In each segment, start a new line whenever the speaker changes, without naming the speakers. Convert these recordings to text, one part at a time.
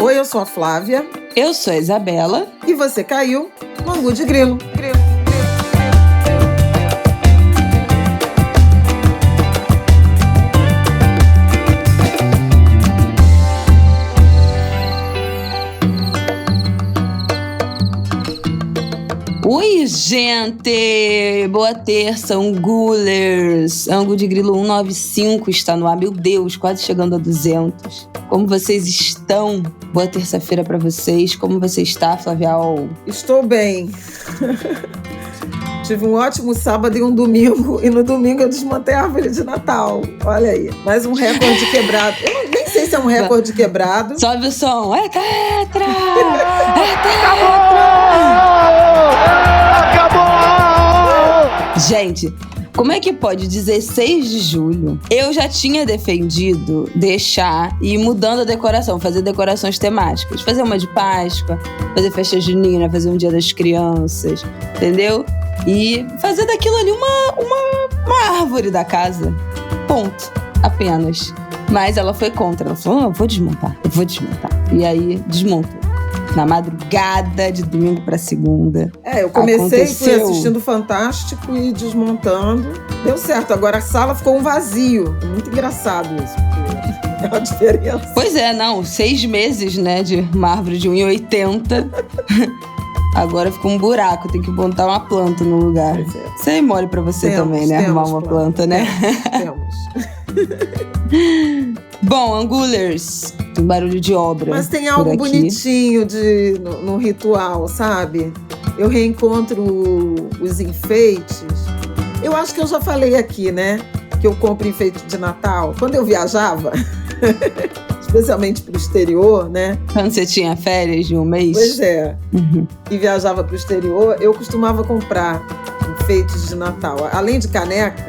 Oi, eu sou a Flávia.
Eu sou a Isabela.
E você caiu no Angu de Grilo.
Oi, gente! Boa terça, Angulers! Angu de Grilo 195 está no ar. Meu Deus, quase chegando a 200. Como vocês estão? Boa terça-feira para vocês. Como você está, Flavial?
Estou bem. Tive um ótimo sábado e um domingo. E no domingo eu desmontei a árvore de Natal. Olha aí, mais um recorde quebrado. Eu nem sei se é um recorde quebrado.
Sobe o som. É tetra! É
Acabou!
Gente, como é que pode 16 de julho? Eu já tinha defendido deixar e ir mudando a decoração, fazer decorações temáticas. Fazer uma de Páscoa, fazer festa junina, fazer um dia das crianças, entendeu? E fazer daquilo ali uma árvore da casa. Ponto. Apenas. Mas ela foi contra. Ela falou, eu vou desmontar. E aí, desmontou. Na madrugada de domingo pra segunda.
Eu comecei, fui assistindo Fantástico e desmontando. Deu certo. Agora a sala ficou um vazio. É muito engraçado isso, porque é uma diferença.
Pois é, não. 6 meses, né, de uma árvore de 1,80. Agora ficou um buraco. Tem que botar uma planta no lugar. Isso aí mole pra você também, né? Arrumar uma planta, né?
Temos.
Bom, Angulers, tem barulho de obra.
Mas tem algo bonitinho no ritual, sabe? Eu reencontro os enfeites. Eu acho que eu já falei aqui, né? Que eu compro enfeite de Natal. Quando eu viajava, especialmente pro exterior, né?
Quando você tinha férias de um mês?
Pois é. E viajava pro exterior, eu costumava comprar enfeites de Natal. Além de caneca,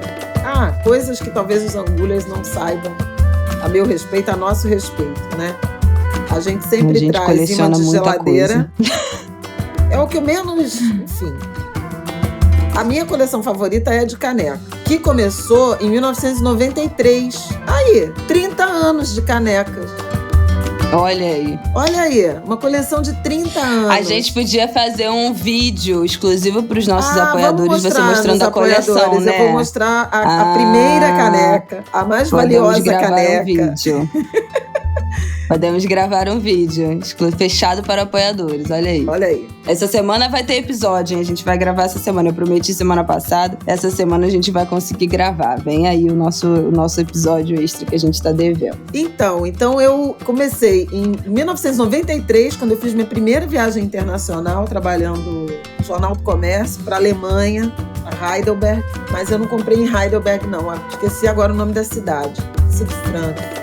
coisas que talvez os Angulers não saibam. A meu respeito, a nosso respeito, né? A gente sempre traz imã de geladeira. É o que menos... Enfim. A minha coleção favorita é a de caneca, que começou em 1993. Aí, 30 anos de canecas.
Olha aí,
uma coleção de 30 anos.
A gente podia fazer um vídeo exclusivo para os nossos apoiadores, você mostrando a coleção, né?
Eu vou mostrar a primeira caneca, a mais valiosa caneca.
Podemos gravar um vídeo fechado para apoiadores, olha aí. Essa semana vai ter episódio, hein? A gente vai gravar essa semana. Eu prometi semana passada. Essa semana a gente vai conseguir gravar. Vem aí o nosso episódio extra que a gente tá devendo.
Então eu comecei em 1993, quando eu fiz minha primeira viagem internacional, trabalhando no Jornal do Comércio, para a Alemanha, a Heidelberg. Mas eu não comprei em Heidelberg, não. Esqueci agora o nome da cidade. Franca.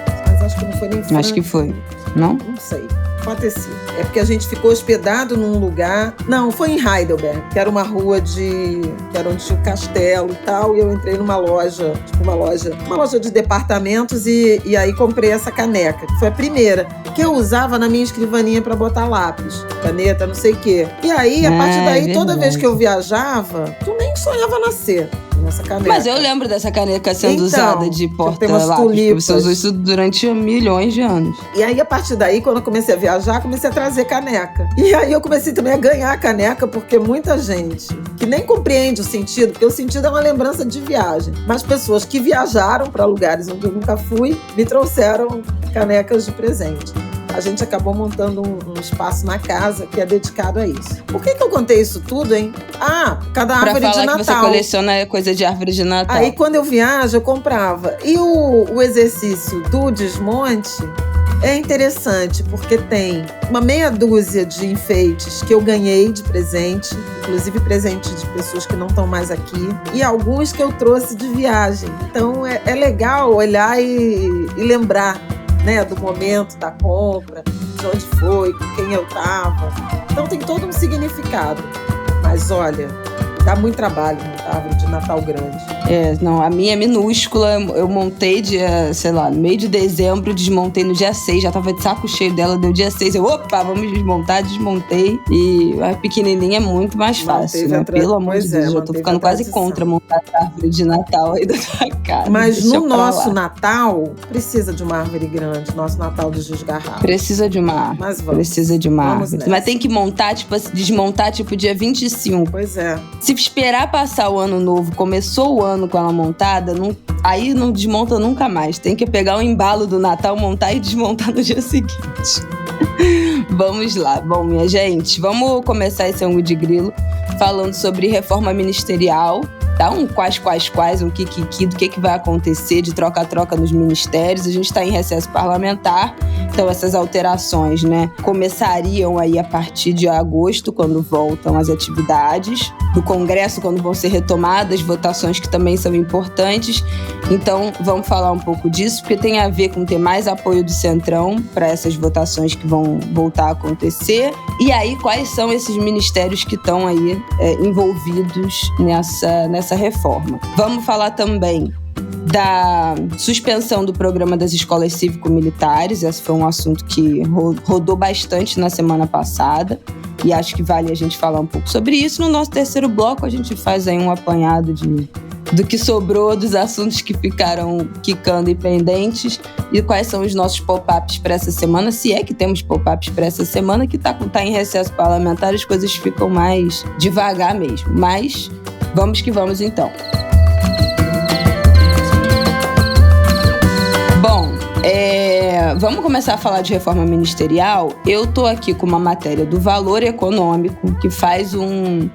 Acho que não foi nem Franca.
Acho que foi. Não?
Não sei. Pode ter sido. É porque a gente ficou hospedado num lugar... Não, foi em Heidelberg, que era uma rua que era onde tinha um castelo e tal, e eu entrei numa loja, uma loja de departamentos e aí comprei essa caneca, que foi a primeira, que eu usava na minha escrivaninha para botar lápis, caneta, não sei o quê. E aí, a partir daí, toda vez que eu viajava, tu nem sonhava nascer nessa caneca.
Mas eu lembro dessa caneca sendo usada de porta-lápis. Você usou isso durante milhões de anos.
E aí, a partir daí, quando eu comecei a viajar, comecei a trazer caneca. E aí eu comecei também a ganhar caneca, porque muita gente que nem compreende o sentido, porque o sentido é uma lembrança de viagem, mas pessoas que viajaram para lugares onde eu nunca fui, me trouxeram canecas de presente. A gente acabou montando um espaço na casa que é dedicado a isso. Por que eu contei isso tudo, hein? Cada árvore de Natal.
Pra falar que você coleciona coisa de árvore de Natal.
Aí, quando eu viajo, eu comprava. E o exercício do desmonte é interessante, porque tem uma meia dúzia de enfeites que eu ganhei de presente, inclusive presente de pessoas que não estão mais aqui, e alguns que eu trouxe de viagem. Então, é legal olhar e lembrar, né, do momento da compra, de onde foi, com quem eu estava. Então tem todo um significado. Mas olha, dá muito trabalho montar árvore de Natal grande.
Não, a minha é minúscula. Eu montei no meio de dezembro, desmontei no dia 6, já tava de saco cheio dela, deu dia 6, opa, vamos desmontar, desmontei. E a pequenininha é muito mais fácil, né? Pelo amor de Deus, eu tô ficando quase contra montar a árvore de Natal aí da tua casa.
Mas no nosso Natal, precisa de uma árvore grande, nosso Natal dos desgarrados.
Precisa de uma árvore.
Mas vamos.
Precisa de uma árvore. Mas tem que montar, desmontar, dia 25.
Pois é.
Se esperar passar o ano novo, começou o ano com ela montada, aí não desmonta nunca mais. Tem que pegar o embalo do Natal, montar e desmontar no dia seguinte. Vamos lá. Bom, minha gente, vamos começar esse ângulo de grilo falando sobre reforma ministerial. Tá? Um quais, um do que vai acontecer de troca-troca nos ministérios. A gente está em recesso parlamentar, então essas alterações, né, começariam aí a partir de agosto, quando voltam as atividades do Congresso, quando vão ser retomadas, votações que também são importantes. Então, vamos falar um pouco disso, porque tem a ver com ter mais apoio do Centrão para essas votações que vão voltar a acontecer. E aí, quais são esses ministérios que estão aí envolvidos nessa reforma? Vamos falar também da suspensão do programa das escolas cívico-militares. Esse foi um assunto que rodou bastante na semana passada e acho que vale a gente falar um pouco sobre isso. No nosso terceiro bloco, a gente faz aí um apanhado do que sobrou, dos assuntos que ficaram quicando e pendentes e quais são os nossos pop-ups para essa semana, se é que temos pop-ups para essa semana, que tá em recesso parlamentar, as coisas ficam mais devagar mesmo. Mas vamos que vamos então. Bom, vamos começar a falar de reforma ministerial. Eu tô aqui com uma matéria do Valor Econômico que faz um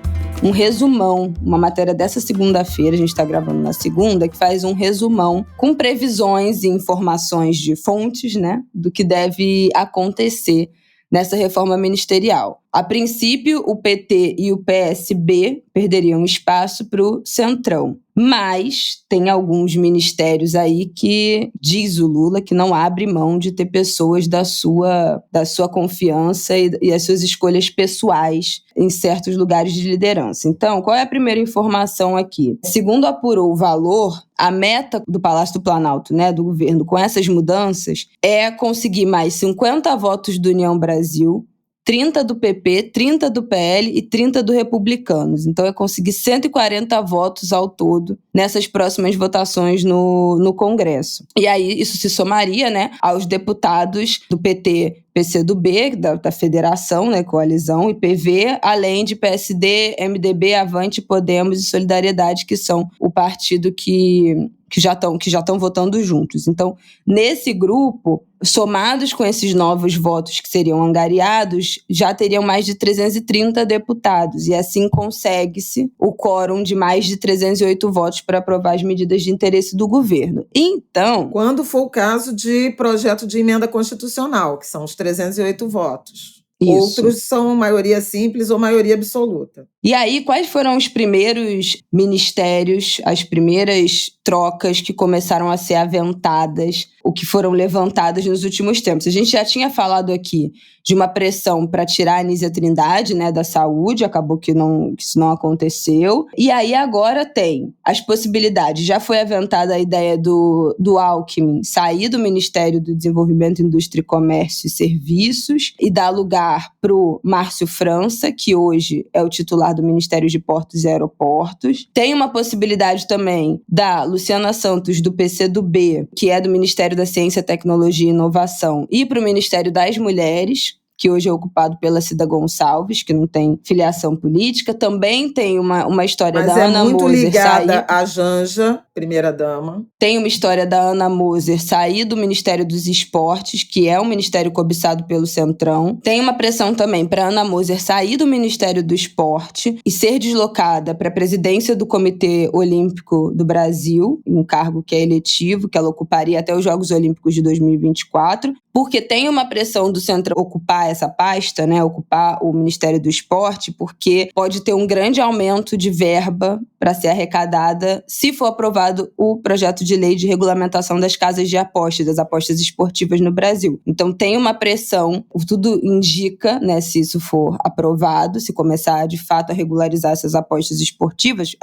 resumão, uma matéria dessa segunda-feira, a gente está gravando na segunda, que faz um resumão com previsões e informações de fontes, né, do que deve acontecer nessa reforma ministerial. A princípio, o PT e o PSB perderiam espaço para o Centrão. Mas tem alguns ministérios aí que, diz o Lula, que não abre mão de ter pessoas da sua confiança e as suas escolhas pessoais em certos lugares de liderança. Então, qual é a primeira informação aqui? Segundo apurou o Valor, a meta do Palácio do Planalto, né, do governo, com essas mudanças, é conseguir mais 50 votos do União Brasil, 30 do PP, 30 do PL e 30 do Republicanos. Então, é conseguir 140 votos ao todo nessas próximas votações no Congresso. E aí, isso se somaria, né, aos deputados do PT, PCdoB, da federação, né, coalizão, e PV, além de PSD, MDB, Avante, Podemos e Solidariedade, que são o partido que já estão votando juntos. Então, nesse grupo, somados com esses novos votos que seriam angariados, já teriam mais de 330 deputados. E assim consegue-se o quórum de mais de 308 votos para aprovar as medidas de interesse do governo. Então,
quando for o caso de projeto de emenda constitucional, que são os 308 votos.
Isso.
Outros são maioria simples ou maioria absoluta.
E aí, quais foram os primeiros ministérios, as primeiras trocas que começaram a ser aventadas, ou que foram levantadas nos últimos tempos? A gente já tinha falado aqui de uma pressão para tirar a Anísia Trindade, né, da saúde, acabou que isso não aconteceu. E aí agora tem as possibilidades, já foi aventada a ideia do Alckmin sair do Ministério do Desenvolvimento, Indústria, Comércio e Serviços e dar lugar para o Márcio França, que hoje é o titular do Ministério de Portos e Aeroportos. Tem uma possibilidade também da Luciana Santos, do PCdoB, que é do Ministério da Ciência, Tecnologia e Inovação, e para o Ministério das Mulheres, que hoje é ocupado pela Cida Gonçalves, que não tem filiação política. Também tem uma história da Ana Moser.
Mas é muito ligada à Janja, primeira-dama.
Tem uma história da Ana Moser sair do Ministério dos Esportes, que é um ministério cobiçado pelo Centrão. Tem uma pressão também para Ana Moser sair do Ministério do Esporte e ser deslocada para a presidência do Comitê Olímpico do Brasil, um cargo que é eletivo, que ela ocuparia até os Jogos Olímpicos de 2024, porque tem uma pressão do Centrão ocupar essa pasta, né, ocupar o Ministério do Esporte, porque pode ter um grande aumento de verba para ser arrecadada se for aprovado o projeto de lei de regulamentação das casas de apostas, das apostas esportivas no Brasil. Então tem uma pressão, tudo indica, né, se isso for aprovado, se começar de fato a regularizar essas apostas esportivas,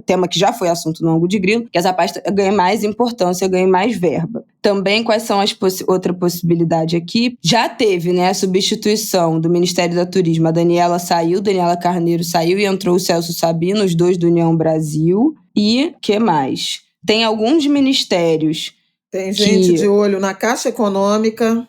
tema que já foi assunto no Ângulo de Grilo, que as apostas ganhem mais importância, ganhem mais verba. Também, quais são outra possibilidade aqui? Já teve, né, a substituição do Ministério da Turismo. A Daniela Carneiro saiu e entrou o Celso Sabino, os dois do União Brasil. E que mais? Tem alguns ministérios.
Tem gente de olho na Caixa Econômica.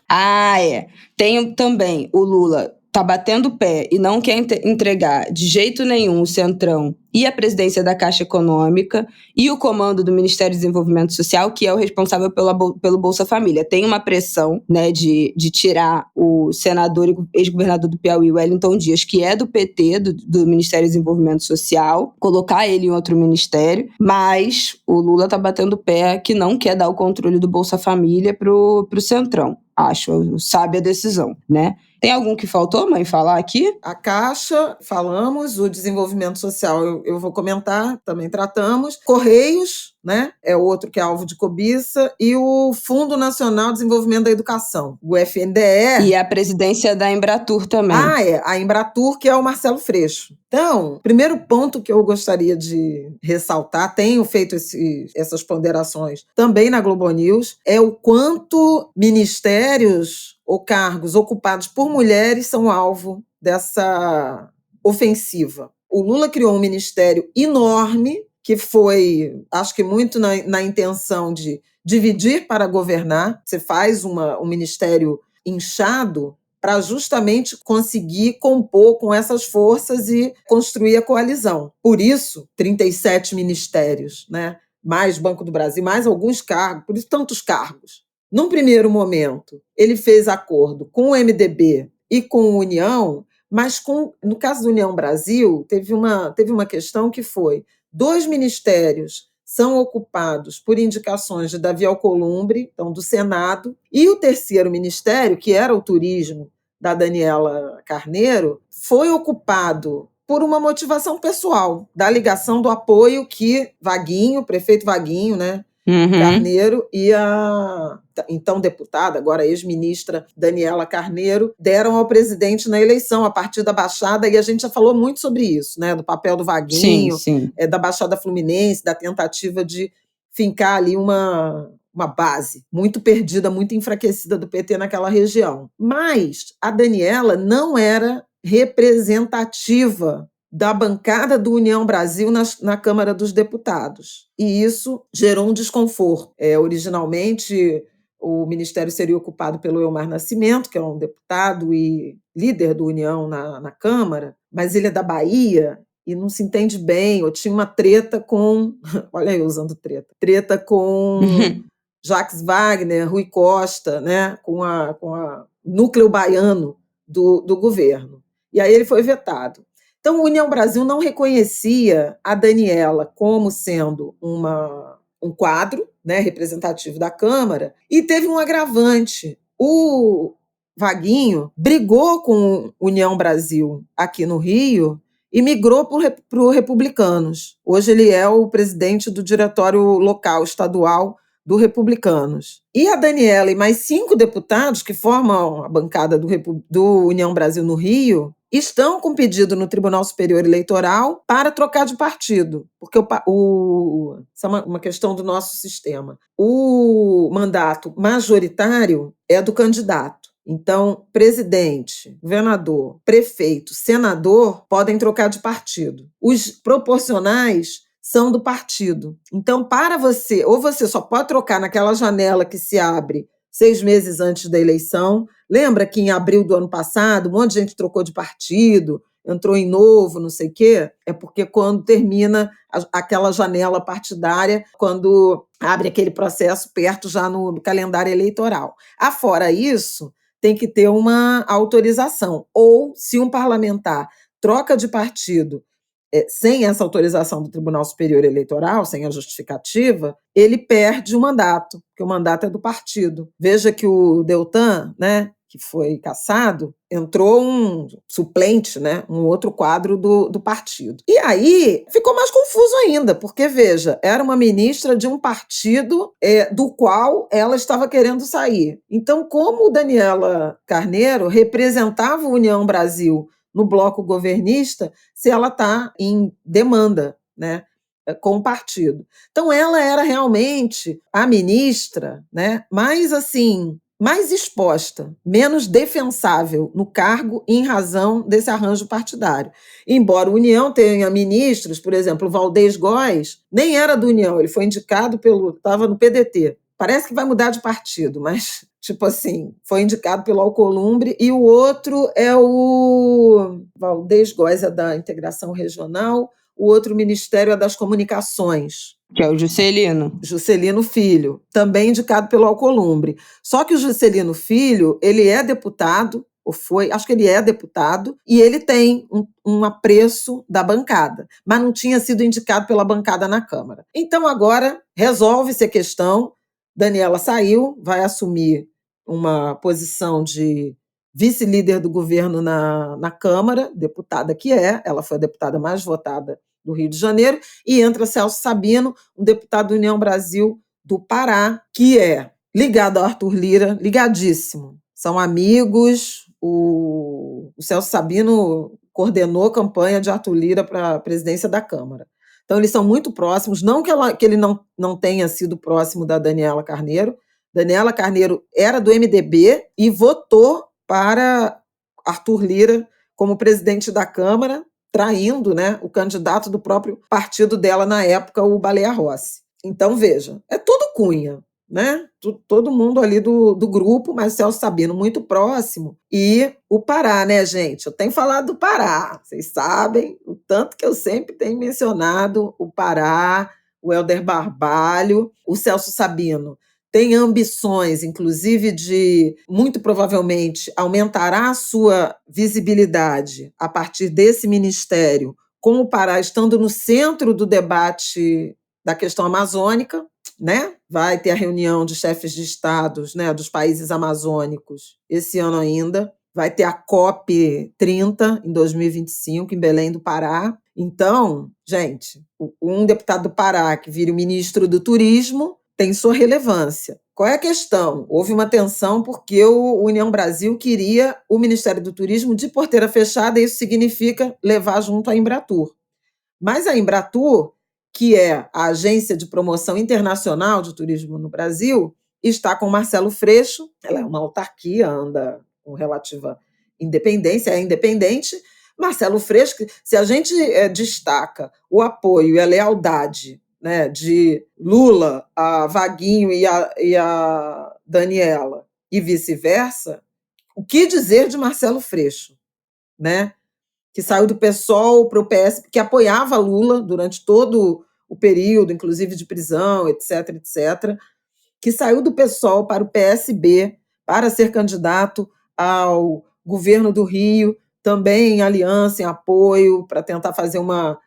Tem também o Lula tá batendo o pé e não quer entregar de jeito nenhum o Centrão e a presidência da Caixa Econômica e o comando do Ministério do Desenvolvimento Social, que é o responsável pelo Bolsa Família. Tem uma pressão, né, de tirar o senador e ex-governador do Piauí, Wellington Dias, que é do PT, do Ministério do Desenvolvimento Social, colocar ele em outro ministério, mas o Lula tá batendo o pé que não quer dar o controle do Bolsa Família pro Centrão. Acho sábia a decisão, né? Tem algum que faltou, mãe, falar aqui?
A Caixa, falamos. O desenvolvimento social eu vou comentar, também tratamos. Correios, né? É outro que é alvo de cobiça. E o Fundo Nacional de Desenvolvimento da Educação, o FNDE.
E a presidência da Embratur também.
A Embratur, que é o Marcelo Freixo. Então, primeiro ponto que eu gostaria de ressaltar, tenho feito essas ponderações também na Globo News, é o quanto ministérios ou cargos ocupados por mulheres são alvo dessa ofensiva. O Lula criou um ministério enorme, que foi, acho que muito na intenção de dividir para governar. Você faz um ministério inchado para justamente conseguir compor com essas forças e construir a coalizão. Por isso, 37 ministérios, né? Mais Banco do Brasil, mais alguns cargos, por isso tantos cargos. Num primeiro momento, ele fez acordo com o MDB e com a União, mas no caso da União Brasil, teve uma questão que foi: 2 ministérios são ocupados por indicações de Davi Alcolumbre, então do Senado, e o terceiro ministério, que era o turismo, da Daniela Carneiro, foi ocupado por uma motivação pessoal, da ligação do apoio que o prefeito Vaguinho, né, Carneiro e a então deputada, agora ex-ministra Daniela Carneiro, deram ao presidente na eleição, a partir da Baixada, e a gente já falou muito sobre isso, né, do papel do Vaguinho,
sim.
Da Baixada Fluminense, da tentativa de fincar ali uma base muito perdida, muito enfraquecida do PT naquela região. Mas a Daniela não era representativa da bancada do União Brasil na Câmara dos Deputados. E isso gerou um desconforto. Originalmente, o ministério seria ocupado pelo Elmar Nascimento, que é um deputado e líder do União na Câmara, mas ele é da Bahia e não se entende bem, ou tinha uma treta com... Olha eu usando treta com Jacques Wagner, Rui Costa, né, com a núcleo baiano do governo. E aí ele foi vetado. Então, a União Brasil não reconhecia a Daniela como sendo um quadro, né, representativo da Câmara, e teve um agravante. O Vaguinho brigou com a União Brasil aqui no Rio e migrou para o Republicanos. Hoje ele é o presidente do diretório local estadual do Republicanos. E a Daniela e mais 5 deputados que formam a bancada do União Brasil no Rio estão com pedido no Tribunal Superior Eleitoral para trocar de partido, porque isso é uma questão do nosso sistema. O mandato majoritário é do candidato. Então, presidente, governador, prefeito, senador podem trocar de partido. Os proporcionais são do partido. Então, ou você só pode trocar naquela janela que se abre 6 meses antes da eleição. Lembra que em abril do ano passado, um monte de gente trocou de partido, entrou em novo, não sei o quê? É porque quando termina aquela janela partidária, quando abre aquele processo perto já no calendário eleitoral. Afora isso, tem que ter uma autorização. Ou, se um parlamentar troca de partido sem essa autorização do Tribunal Superior Eleitoral, sem a justificativa, ele perde o mandato, porque o mandato é do partido. Veja que o Deltan, né, que foi cassado, entrou um suplente, né, um outro quadro do partido. E aí ficou mais confuso ainda, porque, veja, era uma ministra de um partido do qual ela estava querendo sair. Então, como Daniela Carneiro representava a União Brasil no bloco governista, se ela está em demanda, né, com o partido. Então, ela era realmente a ministra, né, mais exposta, menos defensável no cargo em razão desse arranjo partidário. Embora a União tenha ministros, por exemplo, o Valdez Góes, nem era da União, ele foi indicado estava no PDT. Parece que vai mudar de partido, mas, tipo assim, foi indicado pelo Alcolumbre, e o outro é o Valdez Góes, é da Integração Regional, o outro ministério é das Comunicações.
Que é o Juscelino.
Juscelino Filho, também indicado pelo Alcolumbre. Só que o Juscelino Filho, ele é deputado, ou foi, acho que ele é deputado, e ele tem um apreço da bancada, mas não tinha sido indicado pela bancada na Câmara. Então agora resolve-se a questão, Daniela saiu, vai assumir uma posição de vice-líder do governo na Câmara, deputada que ela foi a deputada mais votada do Rio de Janeiro, e entra Celso Sabino, um deputado da União Brasil do Pará, que é ligado ao Arthur Lira, ligadíssimo. São amigos, o Celso Sabino coordenou a campanha de Arthur Lira para a presidência da Câmara. Então, eles são muito próximos, não que ele não tenha sido próximo da Daniela Carneiro. Daniela Carneiro era do MDB e votou para Arthur Lira como presidente da Câmara, traindo, né, o candidato do próprio partido dela na época, o Baleia Rossi. Então, veja, é tudo Cunha, né? Todo mundo ali do grupo, mas o Celso Sabino muito próximo. E o Pará, né, gente? Eu tenho falado do Pará, vocês sabem, o tanto que eu sempre tenho mencionado o Pará, o Helder Barbalho, o Celso Sabino. Tem ambições, inclusive, de, muito provavelmente, aumentará a sua visibilidade a partir desse ministério, com o Pará estando no centro do debate da questão amazônica, né? Vai ter a reunião de chefes de estados, né, dos países amazônicos esse ano ainda. Vai ter a COP30 em 2025, em Belém do Pará. Então, gente, um deputado do Pará que vira o ministro do Turismo tem sua relevância. Qual é a questão? Houve uma tensão porque o União Brasil queria o Ministério do Turismo de porteira fechada, e isso significa levar junto a Embratur. Mas a Embratur, que é a Agência de Promoção Internacional de Turismo no Brasil, está com Marcelo Freixo, ela é uma autarquia, anda com relativa independência, é independente. Marcelo Freixo, se a gente destaca o apoio e a lealdade, né, de Lula, a Vaguinho e a Daniela, e vice-versa, o que dizer de Marcelo Freixo, né, que saiu do PSOL para o PS, que apoiava Lula durante todo o período, inclusive de prisão, etc., etc., que saiu do PSOL para o PSB para ser candidato ao governo do Rio, também em aliança, em apoio, para tentar fazer uma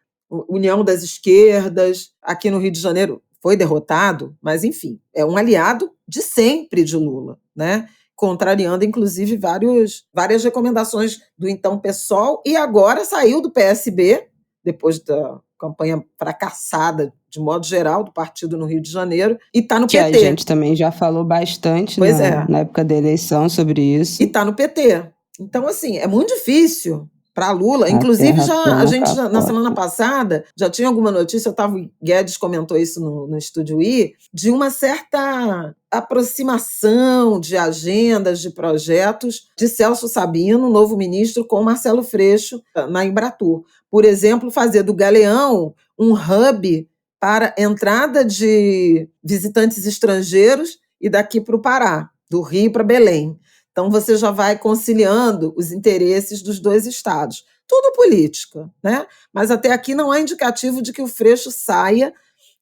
união das esquerdas. Aqui no Rio de Janeiro foi derrotado, mas, enfim, é um aliado de sempre de Lula, né? Contrariando, inclusive, várias recomendações do então PSOL, e agora saiu do PSB, depois da campanha fracassada, de modo geral, do partido no Rio de Janeiro, e está no PT.
Que a gente também já falou bastante na época da eleição sobre isso.
E está no PT. Então, assim, é muito difícil para Lula. Inclusive, a gente, na semana passada, já tinha alguma notícia, Otávio Guedes comentou isso no Estúdio I, de uma certa aproximação de agendas, de projetos de Celso Sabino, novo ministro, com Marcelo Freixo na Embratur. Por exemplo, fazer do Galeão um hub para entrada de visitantes estrangeiros e daqui para o Pará, do Rio para Belém. Então, você já vai conciliando os interesses dos dois estados. Tudo política, né? Mas até aqui não há indicativo de que o Freixo saia,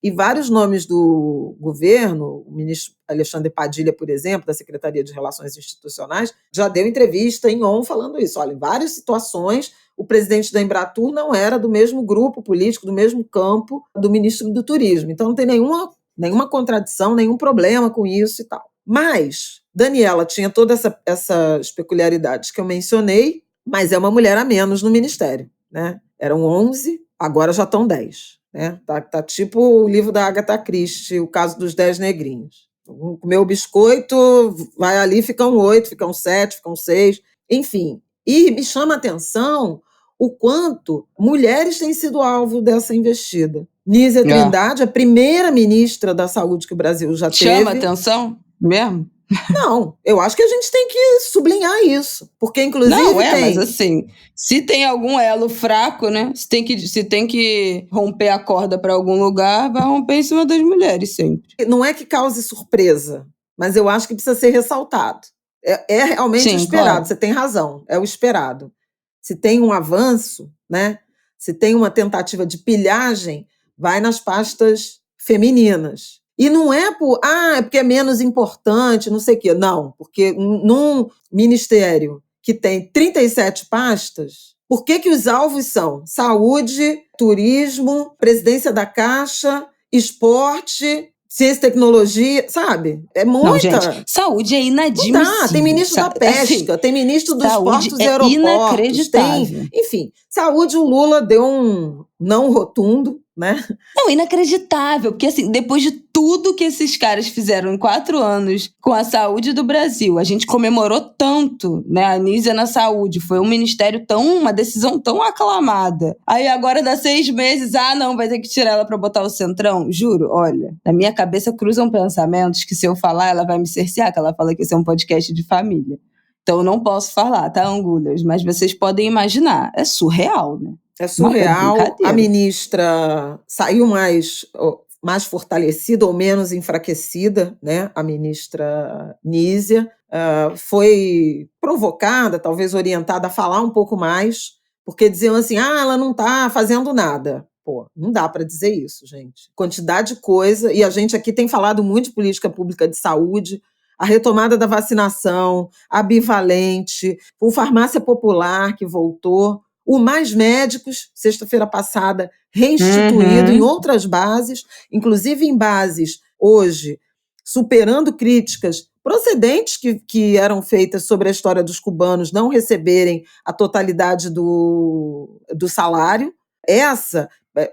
e vários nomes do governo, o ministro Alexandre Padilha, por exemplo, da Secretaria de Relações Institucionais, já deu entrevista em ON falando isso. Olha, em várias situações, o presidente da Embratur não era do mesmo grupo político, do mesmo campo do ministro do Turismo. Então, não tem nenhuma contradição, nenhum problema com isso e tal. Mas Daniela tinha todas essas peculiaridades que eu mencionei, mas é uma mulher a menos no ministério, né? Eram 11, agora já estão 10. Né? Tá tipo o livro da Agatha Christie, o caso dos 10 negrinhos. Comeu o biscoito, vai ali, ficam 8, ficam 7, ficam 6, enfim. E me chama a atenção o quanto mulheres têm sido alvo dessa investida. Nízia Trindade, a primeira ministra da Saúde que o Brasil já teve.
Chama atenção mesmo?
Não, eu acho que a gente tem que sublinhar isso, porque inclusive
mas assim, se tem algum elo fraco, né? Se tem que romper a corda para algum lugar, vai romper em cima das mulheres sempre.
Não é que cause surpresa, mas eu acho que precisa ser ressaltado. É realmente o esperado, claro. Você tem razão, é o esperado. Se tem um avanço, né? Se tem uma tentativa de pilhagem, vai nas pastas femininas. E não é porque é menos importante, não sei o quê. Não, porque num ministério que tem 37 pastas, por que os alvos são saúde, turismo, presidência da Caixa, esporte, ciência e tecnologia, sabe? É muita.
Não, gente, saúde é inadmissível.
Tem ministro da pesca, tem ministro dos portos e aeroportos.
Inacreditável.
Enfim, saúde, o Lula deu um não rotundo, né?
Não, inacreditável, porque assim, depois de tudo que esses caras fizeram em 4 anos com a saúde do Brasil, a gente comemorou tanto, né, a Nízia na saúde, foi um ministério uma decisão tão aclamada. Aí agora dá 6 meses, não, vai ter que tirar ela pra botar o Centrão. Juro, olha, na minha cabeça cruzam pensamentos que se eu falar, ela vai me cercear, que ela fala que esse é um podcast de família. Então eu não posso falar, tá, Angulas? Mas vocês podem imaginar, é surreal, né?
É surreal. A ministra saiu mais fortalecida ou menos enfraquecida, né? A ministra Nízia foi provocada, talvez orientada a falar um pouco mais, porque diziam assim, ela não está fazendo nada. Pô, não dá para dizer isso, gente. Quantidade de coisa, e a gente aqui tem falado muito de política pública de saúde, a retomada da vacinação, a bivalente, o farmácia popular que voltou, o Mais Médicos, sexta-feira passada, reinstituído em outras bases, inclusive em bases, hoje, superando críticas procedentes que eram feitas sobre a história dos cubanos não receberem a totalidade do salário. Essa,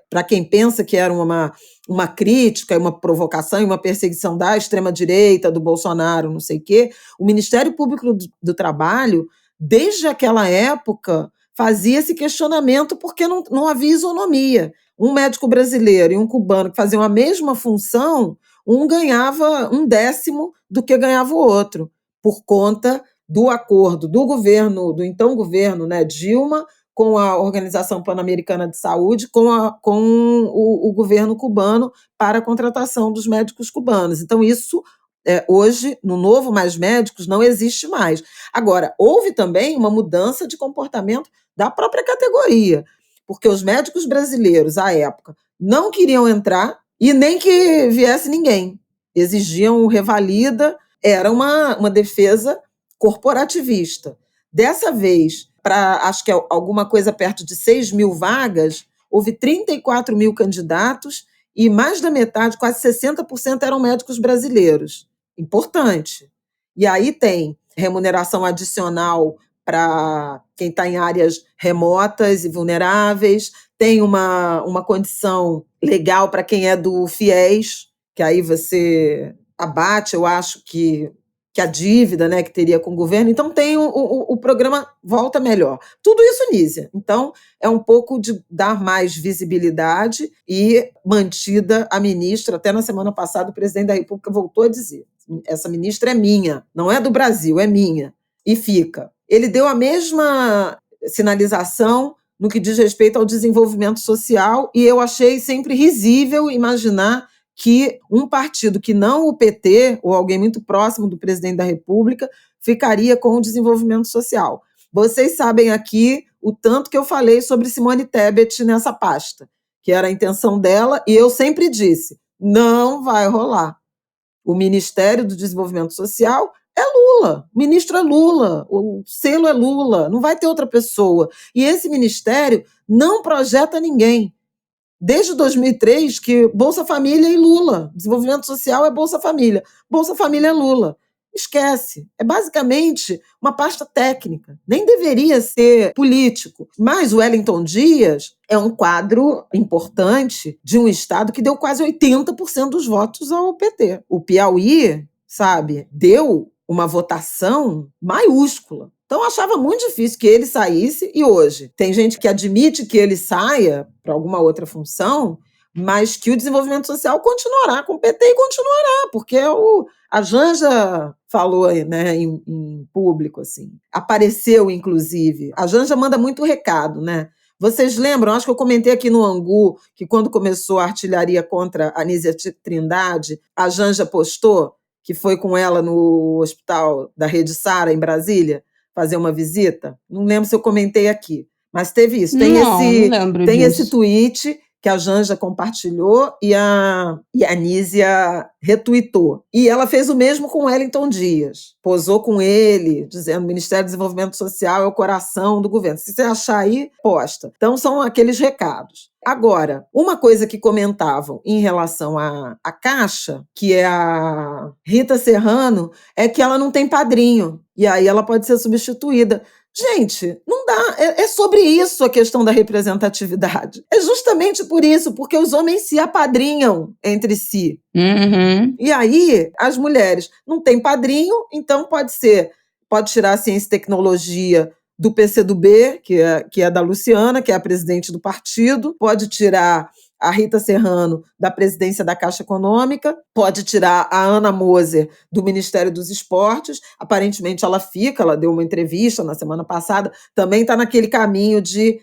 para quem pensa que era uma crítica, uma provocação e uma perseguição da extrema-direita, do Bolsonaro, não sei o quê, o Ministério Público do Trabalho, desde aquela época, fazia esse questionamento porque não havia isonomia. Um médico brasileiro e um cubano que faziam a mesma função, um ganhava 1/10 do que ganhava o outro, por conta do acordo do governo, do então governo, né, Dilma, com a Organização Pan-Americana de Saúde, com o governo cubano para a contratação dos médicos cubanos. Então, isso hoje, no novo Mais Médicos, não existe mais. Agora, houve também uma mudança de comportamento da própria categoria, porque os médicos brasileiros, à época, não queriam entrar e nem que viesse ninguém. Exigiam revalida, era uma defesa corporativista. Dessa vez, para acho que alguma coisa perto de 6 mil vagas, houve 34 mil candidatos e mais da metade, quase 60%, eram médicos brasileiros. Importante. E aí tem remuneração adicional para quem está em áreas remotas e vulneráveis, tem uma condição legal para quem é do FIES, que aí você abate, eu acho que a dívida, né, que teria com o governo. Então tem o programa Volta Melhor. Tudo isso, Nízia. Então é um pouco de dar mais visibilidade e mantida a ministra. Até na semana passada o presidente da República voltou a dizer, essa ministra é minha, não é do Brasil, é minha. E fica. Ele deu a mesma sinalização no que diz respeito ao desenvolvimento social e eu achei sempre risível imaginar que um partido que não o PT, ou alguém muito próximo do presidente da República, ficaria com o desenvolvimento social. Vocês sabem aqui o tanto que eu falei sobre Simone Tebet nessa pasta, que era a intenção dela, e eu sempre disse, não vai rolar. O Ministério do Desenvolvimento Social é Lula, o ministro é Lula, o selo é Lula, não vai ter outra pessoa. E esse ministério não projeta ninguém. Desde 2003, que Bolsa Família e Lula. Desenvolvimento Social é Bolsa Família. Bolsa Família é Lula. esquece. É basicamente uma pasta técnica. Nem deveria ser político. Mas o Wellington Dias é um quadro importante de um estado que deu quase 80% dos votos ao PT. O Piauí, sabe, deu uma votação maiúscula. Então, eu achava muito difícil que ele saísse, e hoje tem gente que admite que ele saia para alguma outra função, mas que o desenvolvimento social continuará com o PT e continuará, porque a Janja falou, né, em público, assim, apareceu, inclusive. A Janja manda muito recado, né? Vocês lembram, acho que eu comentei aqui no Angu, que quando começou a artilharia contra a Anísia Trindade, a Janja postou que foi com ela no hospital da Rede Sara, em Brasília, fazer uma visita. Não lembro se eu comentei aqui, mas teve isso. Tem esse tweet que a Janja compartilhou e a Anísia retuitou. E ela fez o mesmo com o Wellington Dias. Posou com ele, dizendo: o Ministério do Desenvolvimento Social é o coração do governo. Se você achar aí, posta. Então, são aqueles recados. Agora, uma coisa que comentavam em relação à Caixa, que é a Rita Serrano, é que ela não tem padrinho. E aí ela pode ser substituída. Gente, não dá. É sobre isso a questão da representatividade. É justamente por isso, porque os homens se apadrinham entre si.
Uhum.
E aí, as mulheres não têm padrinho, então pode tirar a ciência e tecnologia do PCdoB, que é da Luciana, que é a presidente do partido, pode tirar a Rita Serrano da presidência da Caixa Econômica, pode tirar a Ana Moser do Ministério dos Esportes, aparentemente ela deu uma entrevista na semana passada, também está naquele caminho de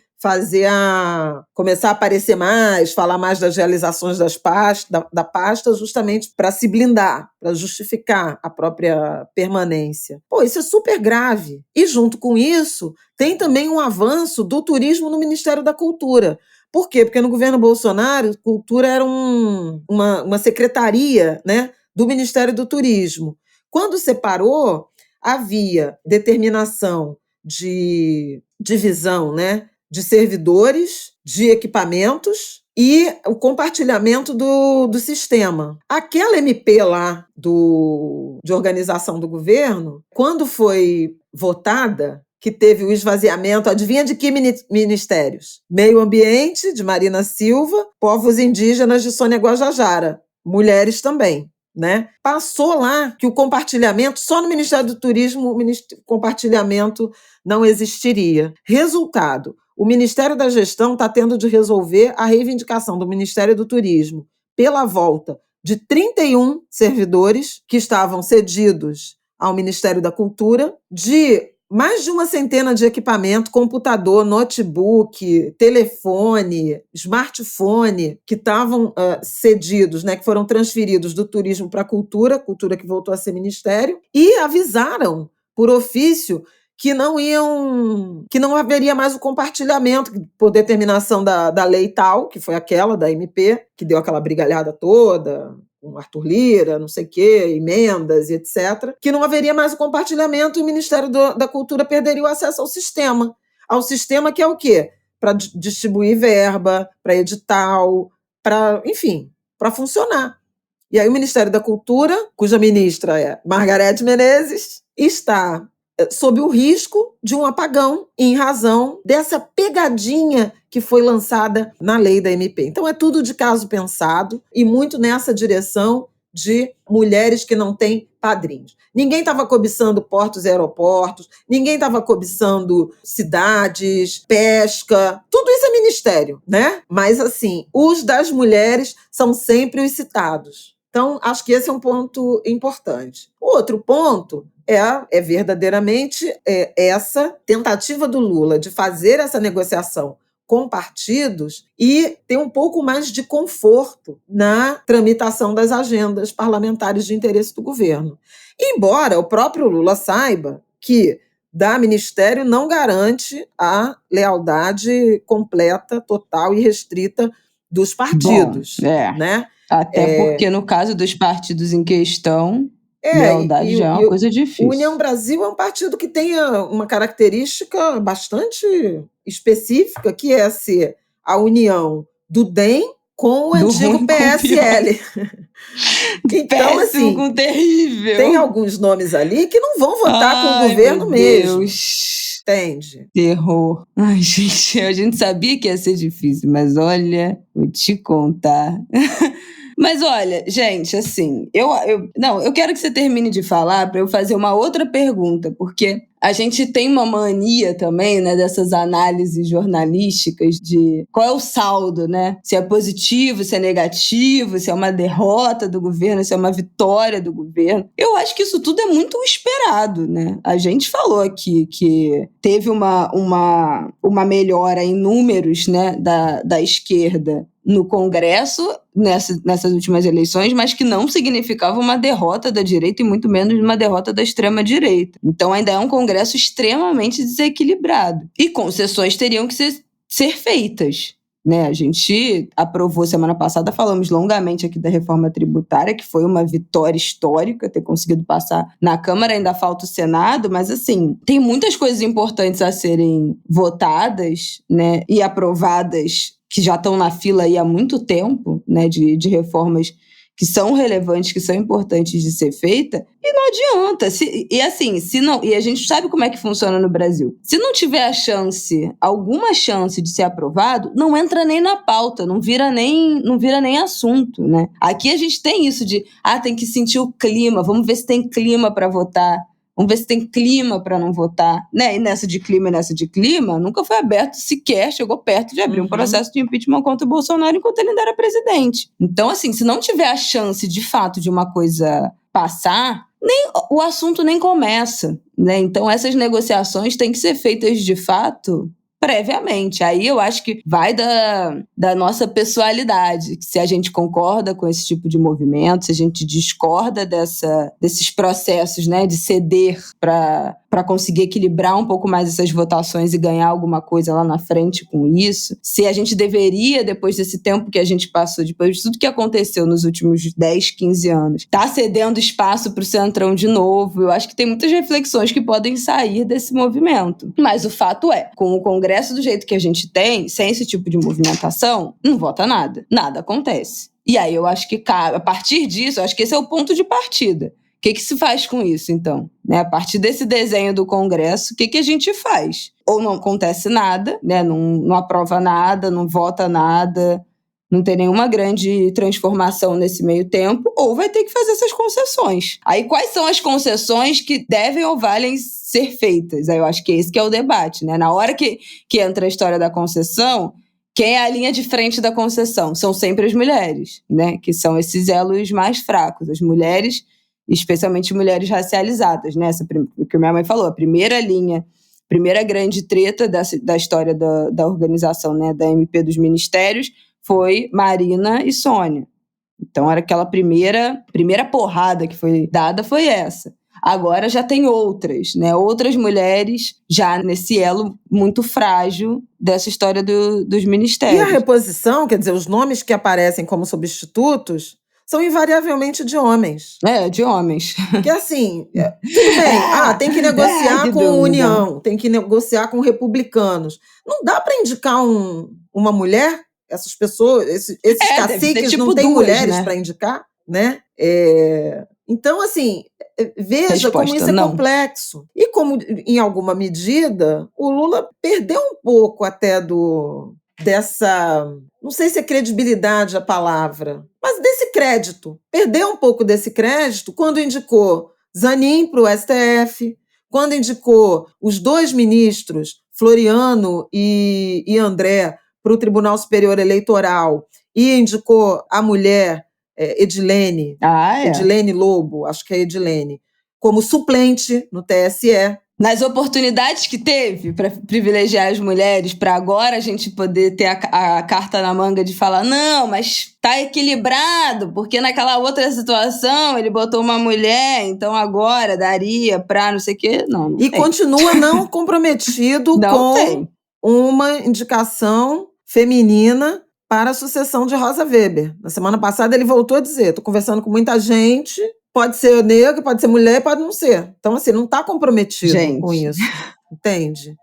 começar a aparecer mais, falar mais das realizações da pasta, justamente para se blindar, para justificar a própria permanência. Isso é super grave. E junto com isso, tem também um avanço do turismo no Ministério da Cultura. Por quê? Porque no governo Bolsonaro, cultura era uma secretaria, né, do Ministério do Turismo. Quando separou, havia determinação de divisão, né, de servidores, de equipamentos e o compartilhamento do sistema. Aquela MP lá de organização do governo, quando foi votada, que teve o esvaziamento, adivinha de que ministérios? Meio Ambiente, de Marina Silva, Povos Indígenas, de Sônia Guajajara, mulheres também. Né? Passou lá que o compartilhamento, só no Ministério do Turismo, o compartilhamento não existiria. Resultado, o Ministério da Gestão está tendo de resolver a reivindicação do Ministério do Turismo pela volta de 31 servidores que estavam cedidos ao Ministério da Cultura, de mais de 100 de equipamento, computador, notebook, telefone, smartphone, que estavam cedidos, né, que foram transferidos do turismo para a cultura que voltou a ser ministério, e avisaram por ofício que não haveria mais o compartilhamento por determinação da lei tal, que foi aquela da MP, que deu aquela brigalhada toda, com Arthur Lira, não sei o quê, emendas e etc., que não haveria mais o compartilhamento e o Ministério da Cultura perderia o acesso ao sistema que é o quê? Para distribuir verba, para edital, para funcionar. E aí o Ministério da Cultura, cuja ministra é Margarete Menezes, está sob o risco de um apagão em razão dessa pegadinha que foi lançada na lei da MP. Então é tudo de caso pensado e muito nessa direção de mulheres que não têm padrinhos. Ninguém estava cobiçando portos e aeroportos, ninguém estava cobiçando cidades, pesca, tudo isso é ministério, né? Mas assim, os das mulheres são sempre os citados. Então, acho que esse é um ponto importante. O outro ponto é verdadeiramente essa tentativa do Lula de fazer essa negociação com partidos e ter um pouco mais de conforto na tramitação das agendas parlamentares de interesse do governo. Embora o próprio Lula saiba que dar ministério não garante a lealdade completa, total e restrita dos partidos. Né?
Até porque, no caso dos partidos em questão, lealdade já é uma coisa difícil.
O União Brasil é um partido que tem uma característica bastante específica, que é ser a união do DEM com o antigo PSL. Então,
Péssimo
assim,
com terrível.
tem alguns nomes ali que não vão votar com o governo
meu
mesmo.
Deus.
Entende?
Terror. Ai, gente, a gente sabia que ia ser difícil, mas olha, vou te contar. Mas olha, gente, assim, eu quero que você termine de falar para eu fazer uma outra pergunta, porque a gente tem uma mania também, né, dessas análises jornalísticas de qual é o saldo, né? Se é positivo, se é negativo, se é uma derrota do governo, se é uma vitória do governo. Eu acho que isso tudo é muito esperado, né? A gente falou aqui que teve uma melhora em números, né, da esquerda no Congresso, nessas últimas eleições, mas que não significava uma derrota da direita e muito menos uma derrota da extrema-direita. Então ainda é um Congresso extremamente desequilibrado. E concessões teriam que ser feitas. Né? A gente aprovou semana passada, falamos longamente aqui da reforma tributária, que foi uma vitória histórica ter conseguido passar na Câmara, ainda falta o Senado, mas assim, tem muitas coisas importantes a serem votadas, né, e aprovadas que já estão na fila aí há muito tempo, né, de reformas que são relevantes, que são importantes de ser feita, e não adianta. E a gente sabe como é que funciona no Brasil. Se não tiver alguma chance de ser aprovado, não entra nem na pauta, não vira nem assunto, né? Aqui a gente tem isso de, tem que sentir o clima, vamos ver se tem clima para votar. Vamos ver se tem clima para não votar. Né? E nessa de clima, nunca foi aberto sequer, chegou perto de abrir um processo de impeachment contra o Bolsonaro enquanto ele ainda era presidente. Então, assim, se não tiver a chance, de fato, de uma coisa passar, o assunto nem começa. Né? Então, essas negociações têm que ser feitas, de fato, previamente. Aí eu acho que vai da nossa pessoalidade, se a gente concorda com esse tipo de movimento, se a gente discorda desses processos, né, de ceder para conseguir equilibrar um pouco mais essas votações e ganhar alguma coisa lá na frente com isso. Se a gente deveria, depois desse tempo que a gente passou, depois de tudo que aconteceu nos últimos 10, 15 anos, tá cedendo espaço para o Centrão de novo. Eu acho que tem muitas reflexões que podem sair desse movimento. Mas o fato é, com o Congresso do jeito que a gente tem, sem esse tipo de movimentação, não vota nada. Nada acontece. E aí eu acho que, a partir disso, eu acho que esse é o ponto de partida. O que se faz com isso, então? Né? A partir desse desenho do Congresso, o que a gente faz? Ou não acontece nada, né? Não aprova nada, não vota nada, não tem nenhuma grande transformação nesse meio tempo, ou vai ter que fazer essas concessões. Aí, quais são as concessões que devem ou valem ser feitas? Aí eu acho que esse que é o debate, né? Na hora que entra a história da concessão, quem é a linha de frente da concessão? São sempre as mulheres, né? Que são esses elos mais fracos. As mulheres, especialmente mulheres racializadas, né? O que minha mãe falou, a primeira grande treta da história da organização, né? Da MP dos Ministérios, foi Marina e Sônia. Então, era aquela primeira porrada que foi dada foi essa. Agora já tem outras, né? Outras mulheres já nesse elo muito frágil dessa história dos ministérios.
E a reposição, quer dizer, os nomes que aparecem como substitutos são invariavelmente de homens.
De homens.
Que assim, tudo bem, tem que negociar com a União, tem que negociar com republicanos. Não dá para indicar uma mulher? Essas pessoas, esses caciques tipo não têm mulheres, né, para indicar, né? Então, assim, veja resposta, como isso é complexo. E como, em alguma medida, o Lula perdeu um pouco até dessa, não sei se é credibilidade a palavra, mas desse crédito. Perdeu um pouco desse crédito quando indicou Zanin para o STF, quando indicou os dois ministros, Floriano e André, para o Tribunal Superior Eleitoral, e indicou a mulher Edilene, Edilene Lobo, acho que é Edilene, como suplente no TSE.
Nas oportunidades que teve para privilegiar as mulheres, para agora a gente poder ter a carta na manga de falar, não, mas tá equilibrado, porque naquela outra situação ele botou uma mulher, então agora daria para não sei o quê. Não
e tem. Continua não comprometido com uma indicação feminina para a sucessão de Rosa Weber. Na semana passada ele voltou a dizer, estou conversando com muita gente, pode ser negro, pode ser mulher, pode não ser. Então, assim, não está comprometido com isso, entende?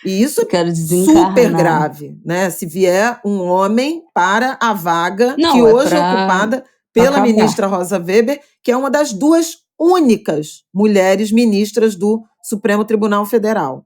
E isso é super grave, né? Se vier um homem para a vaga que hoje é ocupada pela ministra Rosa Weber, que é uma das 2 únicas mulheres ministras do Supremo Tribunal Federal.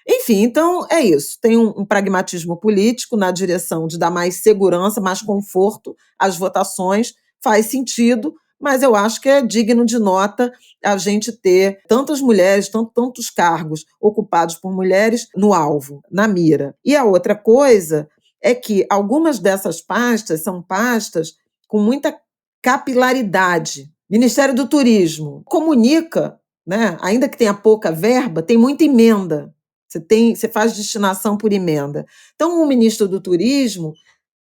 Enfim, então é isso. Tem um pragmatismo político na direção de dar mais segurança, mais conforto às votações, faz sentido, mas eu acho que é digno de nota a gente ter tantas mulheres, tantos cargos ocupados por mulheres no alvo, na mira. E a outra coisa é que algumas dessas pastas são pastas com muita capilaridade. Ministério do Turismo comunica, né? Ainda que tenha pouca verba, tem muita emenda. Você faz destinação por emenda. Então, o ministro do Turismo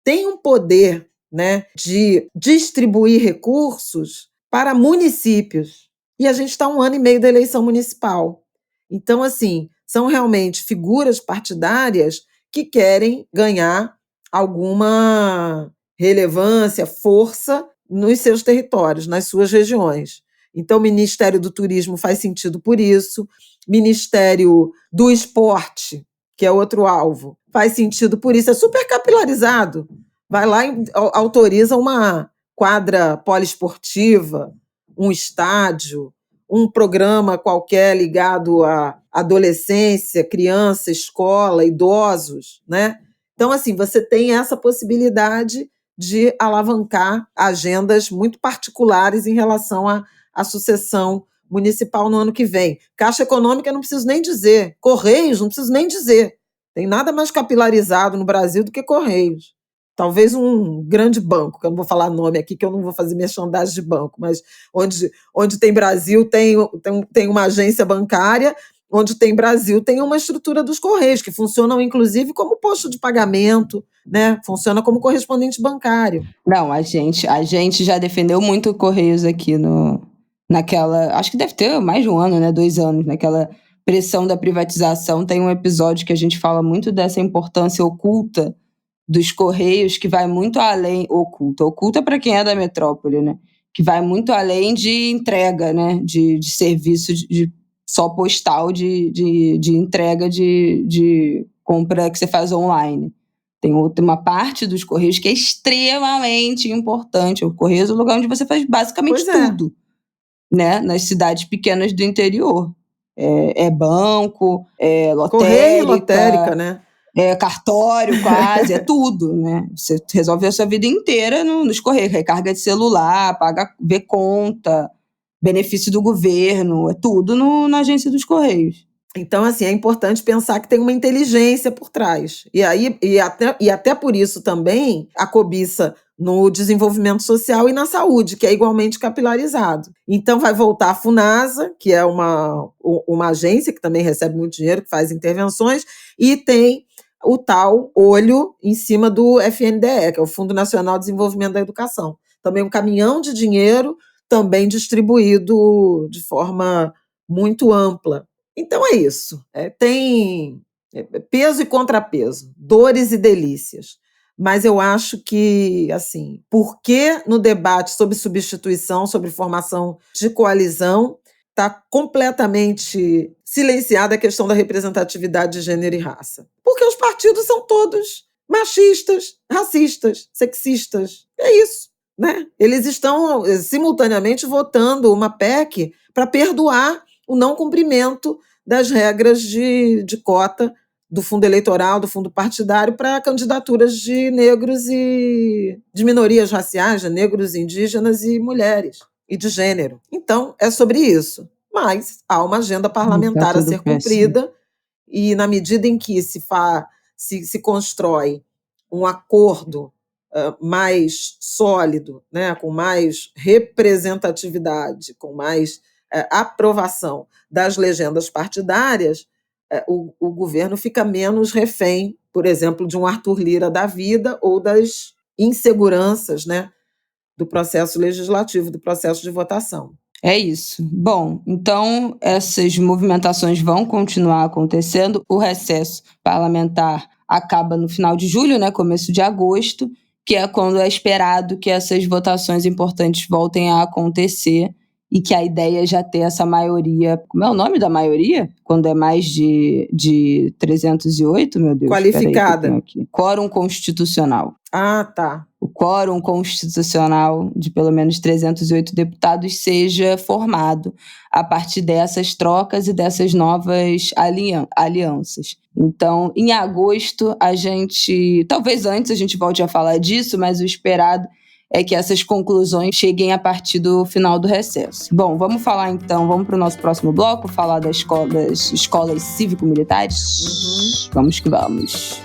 tem um poder, né, de distribuir recursos para municípios. E a gente está 1 ano e meio da eleição municipal. Então, assim, são realmente figuras partidárias que querem ganhar alguma relevância, força nos seus territórios, nas suas regiões. Então, o Ministério do Turismo faz sentido por isso, Ministério do Esporte, que é outro alvo, faz sentido por isso, é super capilarizado. Vai lá e autoriza uma quadra poliesportiva, um estádio, um programa qualquer ligado à adolescência, criança, escola, idosos, né? Então, assim, você tem essa possibilidade de alavancar agendas muito particulares em relação à sucessão municipal no ano que vem. Caixa Econômica não preciso nem dizer, Correios não preciso nem dizer. Tem nada mais capilarizado no Brasil do que Correios. Talvez um grande banco, que eu não vou falar nome aqui, que eu não vou fazer merchandising de banco, mas onde tem Brasil tem uma agência bancária, onde tem Brasil tem uma estrutura dos Correios, que funcionam inclusive como posto de pagamento, né? Funciona como correspondente bancário.
Não, a gente já defendeu muito Correios aqui naquela... Acho que deve ter mais de 1 ano, né? 2 anos, naquela pressão da privatização. Tem um episódio que a gente fala muito dessa importância oculta dos Correios, que vai muito além... Oculta para quem é da metrópole, né? Que vai muito além de entrega, né? De serviço de só postal de entrega de compra que você faz online. Tem uma parte dos Correios que é extremamente importante. O Correios é o lugar onde você faz basicamente tudo, né? Nas cidades pequenas do interior. É banco, é lotérica.
Correio e lotérica, né?
É cartório quase, é tudo, né? Você resolve a sua vida inteira nos Correios. Recarga de celular, vê conta, benefício do governo, é tudo na agência dos Correios.
Então, assim, é importante pensar que tem uma inteligência por trás. E até por isso também a cobiça no desenvolvimento social e na saúde, que é igualmente capilarizado. Então, vai voltar a Funasa, que é uma agência que também recebe muito dinheiro, que faz intervenções, e tem o tal olho em cima do FNDE, que é o Fundo Nacional de Desenvolvimento da Educação. Também um caminhão de dinheiro, também distribuído de forma muito ampla. Então é isso, tem peso e contrapeso, dores e delícias. Mas eu acho que, assim, por que no debate sobre substituição, sobre formação de coalizão, está completamente silenciada a questão da representatividade de gênero e raça? Porque os partidos são todos machistas, racistas, sexistas. É isso, né? Eles estão simultaneamente votando uma PEC para perdoar o não cumprimento das regras de cota do fundo eleitoral, do fundo partidário, para candidaturas de negros e de minorias raciais, de negros, indígenas e mulheres, e de gênero. Então, é sobre isso. Mas há uma agenda parlamentar a ser cumprida, e na medida em que se constrói um acordo mais sólido, né, com mais representatividade, com mais aprovação das legendas partidárias, o governo fica menos refém, por exemplo, de um Arthur Lira da vida ou das inseguranças, né, do processo legislativo, do processo de votação.
É isso. Bom, então essas movimentações vão continuar acontecendo. O recesso parlamentar acaba no final de julho, né, começo de agosto, que é quando é esperado que essas votações importantes voltem a acontecer e que a ideia é já ter essa maioria... Como é o nome da maioria? Quando é mais de 308, meu Deus.
Qualificada.
Quórum constitucional.
Ah, tá.
O quórum constitucional de pelo menos 308 deputados seja formado a partir dessas trocas e dessas novas alianças. Então, em agosto, talvez antes a gente volte a falar disso, mas o esperado é que essas conclusões cheguem a partir do final do recesso. Bom, vamos para o nosso próximo bloco, falar das escolas cívico-militares? Vamos que vamos.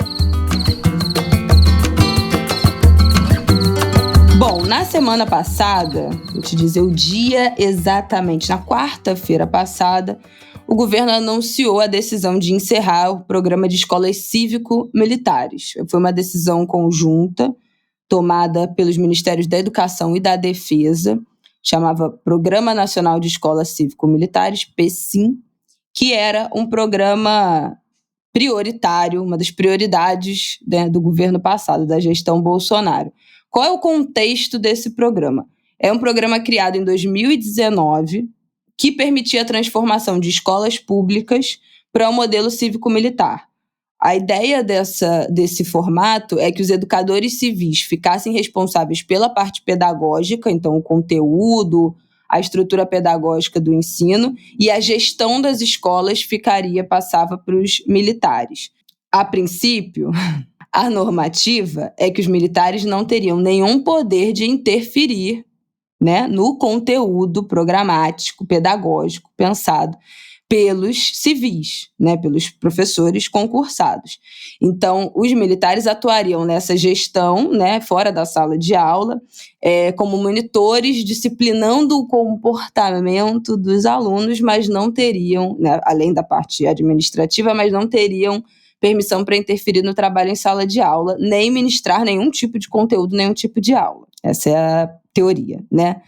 Bom, na semana passada, vou te dizer o dia exatamente, na quarta-feira passada, o governo anunciou a decisão de encerrar o programa de escolas cívico-militares. Foi uma decisão conjunta, tomada pelos Ministérios da Educação e da Defesa, chamava Programa Nacional de Escolas Cívico-Militares, PECIM, que era um programa prioritário, uma das prioridades, né, do governo passado, da gestão Bolsonaro. Qual é o contexto desse programa? É um programa criado em 2019 que permitia a transformação de escolas públicas para um modelo cívico-militar. A ideia desse formato é que os educadores civis ficassem responsáveis pela parte pedagógica, então o conteúdo, a estrutura pedagógica do ensino, e a gestão das escolas passava para os militares. A princípio, a normativa é que os militares não teriam nenhum poder de interferir, né, no conteúdo programático, pedagógico, pensado pelos civis, né, pelos professores concursados. Então, os militares atuariam nessa gestão, né, fora da sala de aula, como monitores, disciplinando o comportamento dos alunos, mas não teriam, né, além da parte administrativa, mas não teriam permissão para interferir no trabalho em sala de aula, nem ministrar nenhum tipo de conteúdo, nenhum tipo de aula. Essa é a teoria, né?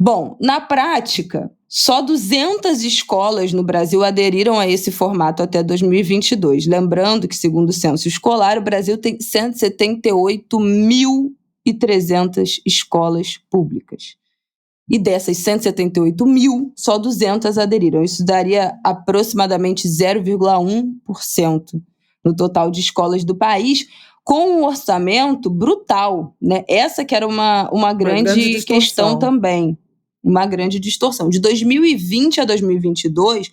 Bom, na prática, só 200 escolas no Brasil aderiram a esse formato até 2022. Lembrando que, segundo o censo escolar, o Brasil tem 178.300 escolas públicas. E dessas 178 mil, só 200 aderiram. Isso daria aproximadamente 0,1% no total de escolas do país, com um orçamento brutal, né? Essa que era uma grande questão também, uma grande distorção. De 2020 a 2022,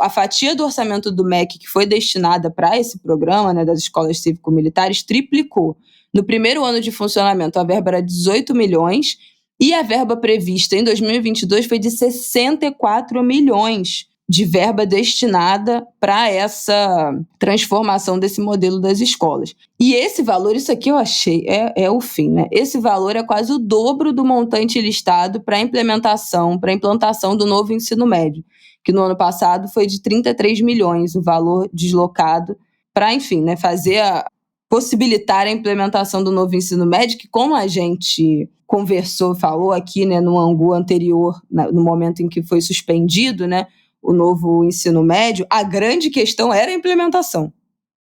a fatia do orçamento do MEC que foi destinada para esse programa, né, das escolas cívico-militares, triplicou. No primeiro ano de funcionamento, a verba era 18 milhões e a verba prevista em 2022 foi de 64 milhões de verba destinada para essa transformação desse modelo das escolas. E esse valor, isso aqui eu achei, é o fim, né? Esse valor é quase o dobro do montante listado para a implantação do novo ensino médio, que no ano passado foi de 33 milhões, o valor deslocado para, enfim, né, possibilitar a implementação do novo ensino médio, que, como a gente conversou, falou aqui, né, no ângulo anterior, no momento em que foi suspendido, né, o novo ensino médio, a grande questão era a implementação,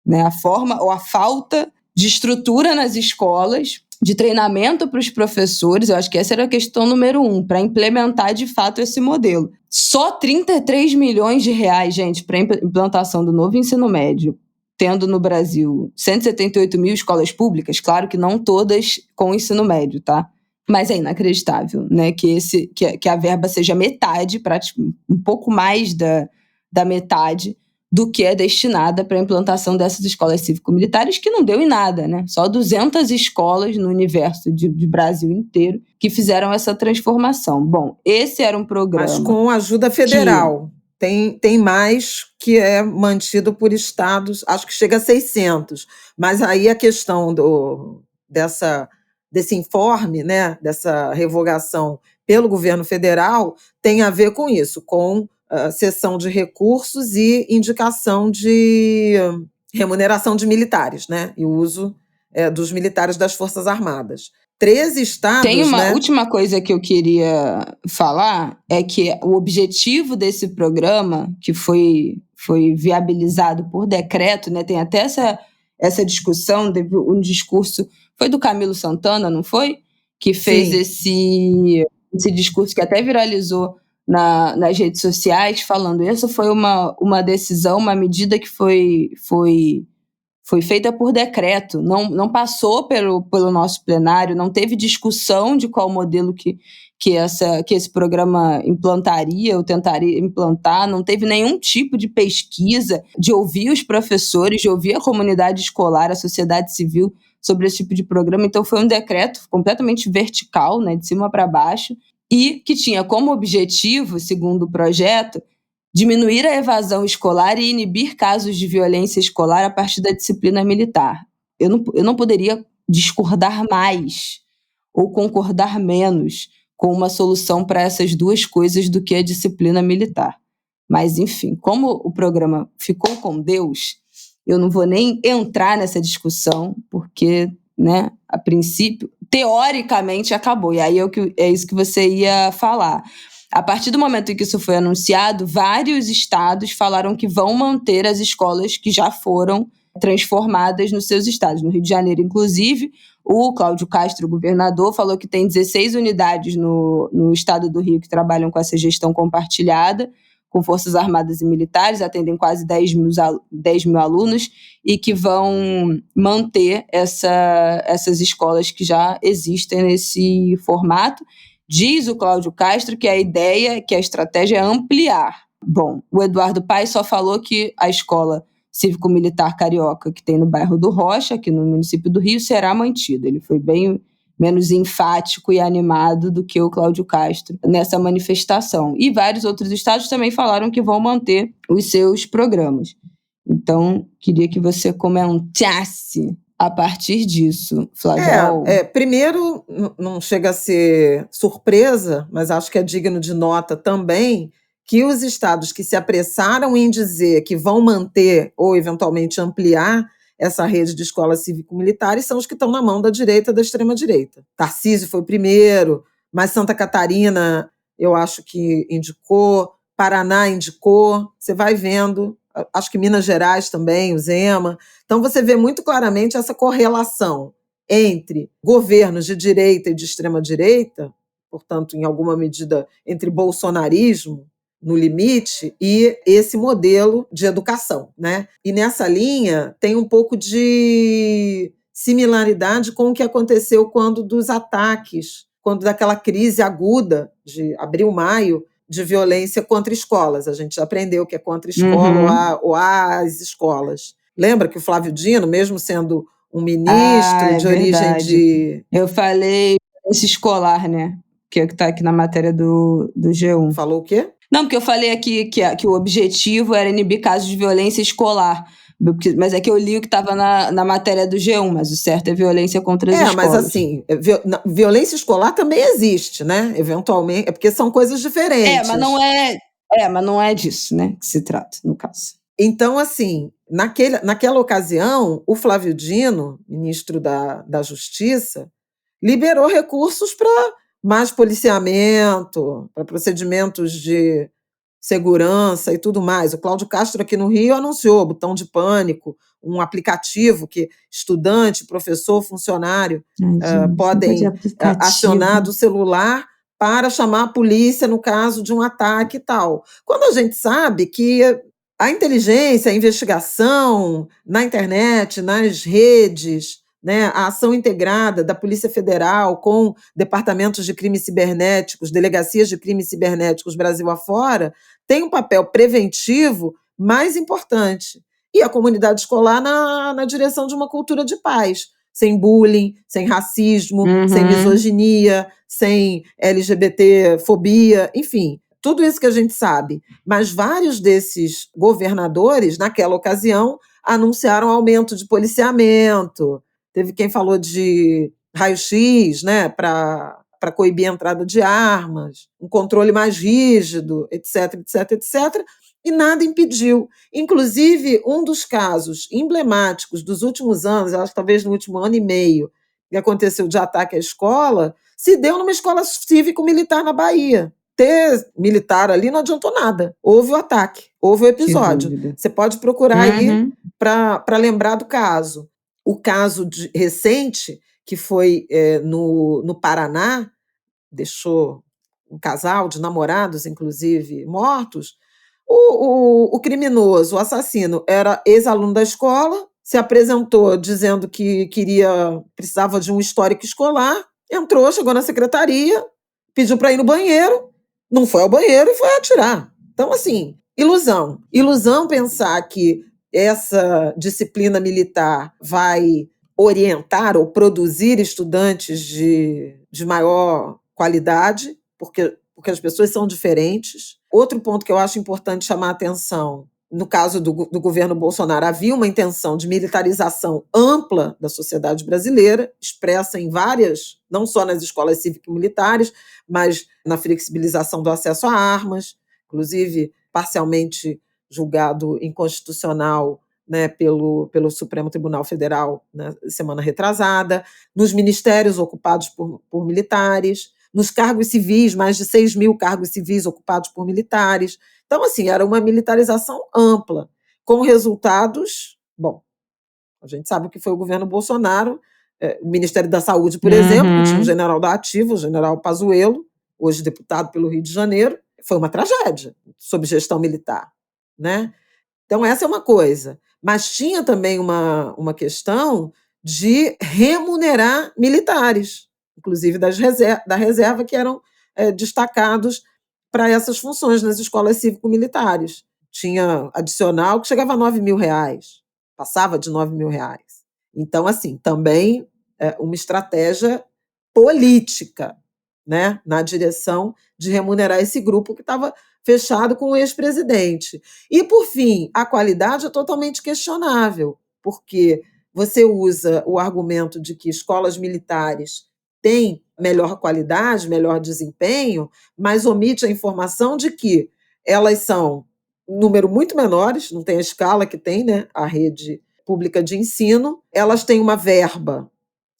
né? A forma ou a falta de estrutura nas escolas, de treinamento para os professores. Eu acho que essa era a questão número 1, para implementar de fato esse modelo. Só 33 milhões de reais, gente, para a implantação do novo ensino médio, tendo no Brasil 178 mil escolas públicas, claro que não todas com ensino médio, tá? Mas é inacreditável, né, que a verba seja metade, um pouco mais da metade do que é destinada para a implantação dessas escolas cívico-militares, que não deu em nada, né? Só 200 escolas no universo de Brasil inteiro que fizeram essa transformação. Bom, esse era um programa...
Mas com ajuda federal. Tem mais que é mantido por estados, acho que chega a 600. Mas aí a questão desse informe, né, dessa revogação pelo governo federal, tem a ver com isso, com cessão de recursos e indicação de remuneração de militares, né, e o uso dos militares das Forças Armadas. 13 estados...
Tem uma
né?
última coisa que eu queria falar, é que o objetivo desse programa, que foi viabilizado por decreto, né, tem até essa discussão, um discurso... Foi do Camilo Santana, não foi? Que fez esse discurso que até viralizou nas redes sociais, falando essa foi uma decisão, uma medida que foi Foi feita por decreto, não passou pelo nosso plenário, não teve discussão de qual modelo que esse programa implantaria ou tentaria implantar, não teve nenhum tipo de pesquisa, de ouvir os professores, de ouvir a comunidade escolar, a sociedade civil sobre esse tipo de programa. Então foi um decreto completamente vertical, né, de cima para baixo, e que tinha como objetivo, segundo o projeto, diminuir a evasão escolar e inibir casos de violência escolar a partir da disciplina militar. Eu não poderia discordar mais ou concordar menos com uma solução para essas duas coisas do que a disciplina militar. Mas, enfim, como o programa ficou com Deus, eu não vou nem entrar nessa discussão, porque, né, a princípio, teoricamente acabou. E aí é isso que você ia falar. A partir do momento em que isso foi anunciado, vários estados falaram que vão manter as escolas que já foram transformadas nos seus estados. No Rio de Janeiro, inclusive, o Cláudio Castro, o governador, falou que tem 16 unidades no estado do Rio que trabalham com essa gestão compartilhada, com Forças Armadas e Militares, atendem quase 10 mil alunos, e que vão manter essas escolas que já existem nesse formato. Diz o Cláudio Castro que a ideia, que a estratégia é ampliar. Bom, o Eduardo Paes só falou que a escola cívico-militar carioca que tem no bairro do Rocha, aqui no município do Rio, será mantida. Ele foi bem menos enfático e animado do que o Cláudio Castro nessa manifestação. E vários outros estados também falaram que vão manter os seus programas. Então, queria que você comentasse a partir disso, Flávio.
Primeiro, não chega a ser surpresa, mas acho que é digno de nota também, que os estados que se apressaram em dizer que vão manter ou eventualmente ampliar essa rede de escolas cívico-militares são os que estão na mão da direita e da extrema-direita. Tarcísio foi o primeiro, mas Santa Catarina, eu acho que indicou, Paraná indicou, você vai vendo, acho que Minas Gerais também, o Zema. Então você vê muito claramente essa correlação entre governos de direita e de extrema-direita, portanto, em alguma medida, entre bolsonarismo, no limite, e esse modelo de educação, né? E nessa linha tem um pouco de similaridade com o que aconteceu quando daquela crise aguda de abril, maio, de violência contra escolas. A gente já aprendeu que é contra escola ou as escolas. Lembra que o Flávio Dino, mesmo sendo um ministro de origem de...
Eu falei violência escolar, né? Que está aqui na matéria do G1.
Falou o quê?
Não, porque eu falei aqui que o objetivo era inibir casos de violência escolar. Mas é que eu li o que estava na matéria do G1, mas o certo é violência contra as escolas.
Mas assim, violência escolar também existe, né? Eventualmente, é porque são coisas diferentes.
Mas não é disso, né, que se trata, no caso.
Então, assim, naquela ocasião, o Flávio Dino, ministro da Justiça, liberou recursos para mais policiamento, para procedimentos de segurança e tudo mais. O Cláudio Castro aqui no Rio anunciou botão de pânico, um aplicativo que estudante, professor, funcionário podem acionar do celular para chamar a polícia no caso de um ataque e tal. Quando a gente sabe que a inteligência, a investigação na internet, nas redes, né, a ação integrada da Polícia Federal com departamentos de crimes cibernéticos, delegacias de crimes cibernéticos Brasil afora, tem um papel preventivo mais importante. E a comunidade escolar na direção de uma cultura de paz, sem bullying, sem racismo, sem misoginia, sem LGBTfobia, enfim, tudo isso que a gente sabe. Mas vários desses governadores, naquela ocasião, anunciaram aumento de policiamento. Teve quem falou de raio-x, né, para coibir a entrada de armas, um controle mais rígido, etc, etc, etc, e nada impediu. Inclusive, um dos casos emblemáticos dos últimos anos, acho que talvez no último ano e meio, que aconteceu de ataque à escola, se deu numa escola cívico-militar na Bahia. Ter militar ali não adiantou nada. Houve o ataque, houve o episódio. Você pode procurar aí para lembrar do caso. O caso recente, que foi no Paraná, deixou um casal de namorados, inclusive, mortos. O criminoso, o assassino, era ex-aluno da escola, se apresentou dizendo que precisava de um histórico escolar, entrou, chegou na secretaria, pediu para ir no banheiro, não foi ao banheiro e foi atirar. Então, assim, ilusão. Ilusão pensar que essa disciplina militar vai orientar ou produzir estudantes de maior qualidade, porque as pessoas são diferentes. Outro ponto que eu acho importante chamar a atenção, no caso do governo Bolsonaro, havia uma intenção de militarização ampla da sociedade brasileira, expressa em várias, não só nas escolas cívico-militares, mas na flexibilização do acesso a armas, inclusive parcialmente julgado inconstitucional, né, pelo Supremo Tribunal Federal na semana retrasada, nos ministérios ocupados por militares, nos cargos civis, mais de 6 mil cargos civis ocupados por militares. Então, assim, era uma militarização ampla, com resultados, bom, a gente sabe o que foi o governo Bolsonaro, o Ministério da Saúde, por exemplo, que tinha um general da ativa, o general Pazuello, hoje deputado pelo Rio de Janeiro, foi uma tragédia sob gestão militar, né? Então, essa é uma coisa. Mas tinha também uma questão de remunerar militares, inclusive da reserva, que eram destacados para essas funções nas escolas cívico-militares. Tinha adicional que chegava a R$ 9.000, passava de R$ 9.000. Então, assim, também uma estratégia política, né, na direção de remunerar esse grupo que estava fechado com o ex-presidente. E, por fim, a qualidade é totalmente questionável, porque você usa o argumento de que escolas militares têm melhor qualidade, melhor desempenho, mas omite a informação de que elas são um número muito menores, não tem a escala que tem, né, a rede pública de ensino, elas têm uma verba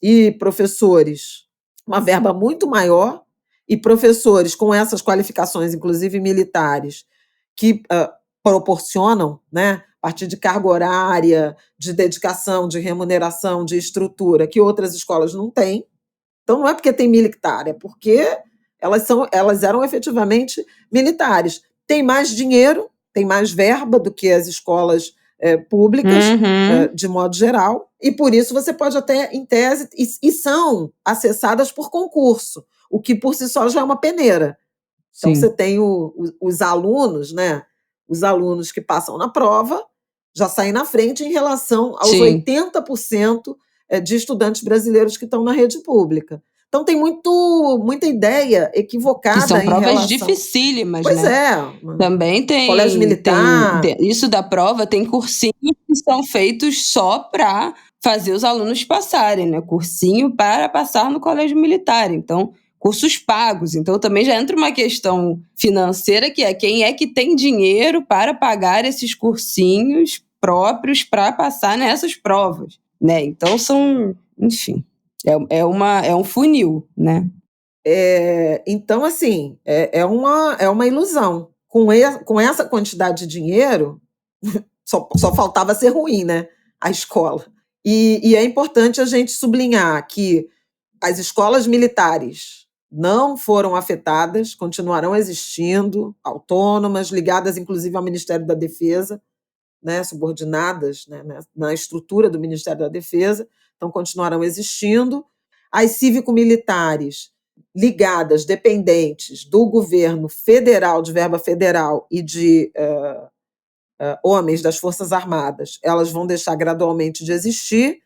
e professores, uma verba muito maior, e professores com essas qualificações, inclusive militares, que proporcionam, né, a partir de carga horária, de dedicação, de remuneração, de estrutura, que outras escolas não têm. Então, não é porque tem militar, é porque elas eram efetivamente militares. Tem mais dinheiro, tem mais verba do que as escolas públicas, de modo geral, e por isso você pode até, em tese, e são acessadas por concurso, o que por si só já é uma peneira. Então, você tem os alunos, né? Os alunos que passam na prova já saem na frente em relação aos 80% de estudantes brasileiros que estão na rede pública. Então, tem muita ideia equivocada
que são
em
provas
relação...
dificílimas,
pois
né? Também tem...
colégio militar...
isso da prova, tem cursinhos que são feitos só para fazer os alunos passarem, né? Cursinho para passar no colégio militar. Então, cursos pagos. Então, também já entra uma questão financeira, que é quem é que tem dinheiro para pagar esses cursinhos próprios para passar nessas provas, né? Então, enfim, é um funil, né?
Então, assim, é uma ilusão. Com essa quantidade de dinheiro, só faltava ser ruim, né? A escola. E é importante a gente sublinhar que as escolas militares não foram afetadas, continuarão existindo, autônomas, ligadas inclusive ao Ministério da Defesa, né, subordinadas, né, na estrutura do Ministério da Defesa, então continuarão existindo. As cívico-militares ligadas, dependentes do governo federal, de verba federal e de homens das Forças Armadas, elas vão deixar gradualmente de existir,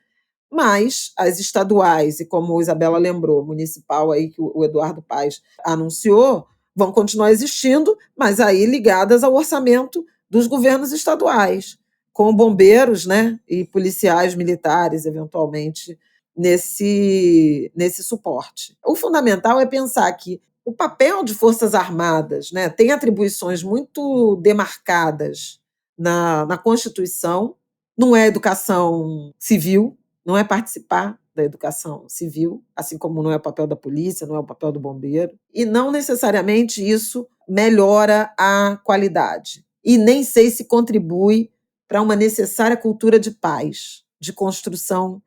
mas as estaduais, e como a Isabela lembrou, municipal aí que o Eduardo Paes anunciou, vão continuar existindo, mas aí ligadas ao orçamento dos governos estaduais, com bombeiros, né, e policiais militares, eventualmente, nesse suporte. O fundamental é pensar que o papel de Forças Armadas, né, tem atribuições muito demarcadas na Constituição, não é educação civil, não é participar da educação civil, assim como não é o papel da polícia, não é o papel do bombeiro, e não necessariamente isso melhora a qualidade. E nem sei se contribui para uma necessária cultura de paz, de construção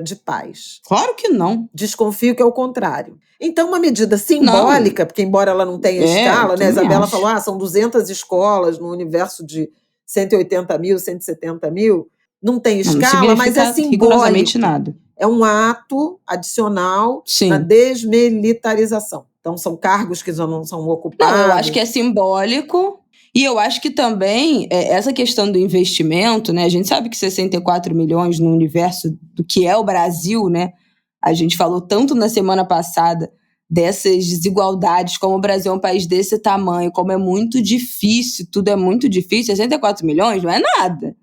de paz.
Claro que não.
Desconfio que é o contrário. Então, uma medida simbólica, porque embora ela não tenha escala, né? A Isabela falou, são 200 escolas no universo de 180 mil, 170 mil, Não tem
Não
escala, mas é
rigorosamente
simbólico.
nada.
É um ato adicional
Sim.
na desmilitarização. Então, são cargos que já não são ocupados.
Não, eu acho que é simbólico. E eu acho que também essa questão do investimento, né? A gente sabe que 64 milhões no universo do que é o Brasil, né? A gente falou tanto na semana passada dessas desigualdades, como o Brasil é um país desse tamanho, como é muito difícil, tudo é muito difícil. 64 milhões não é nada,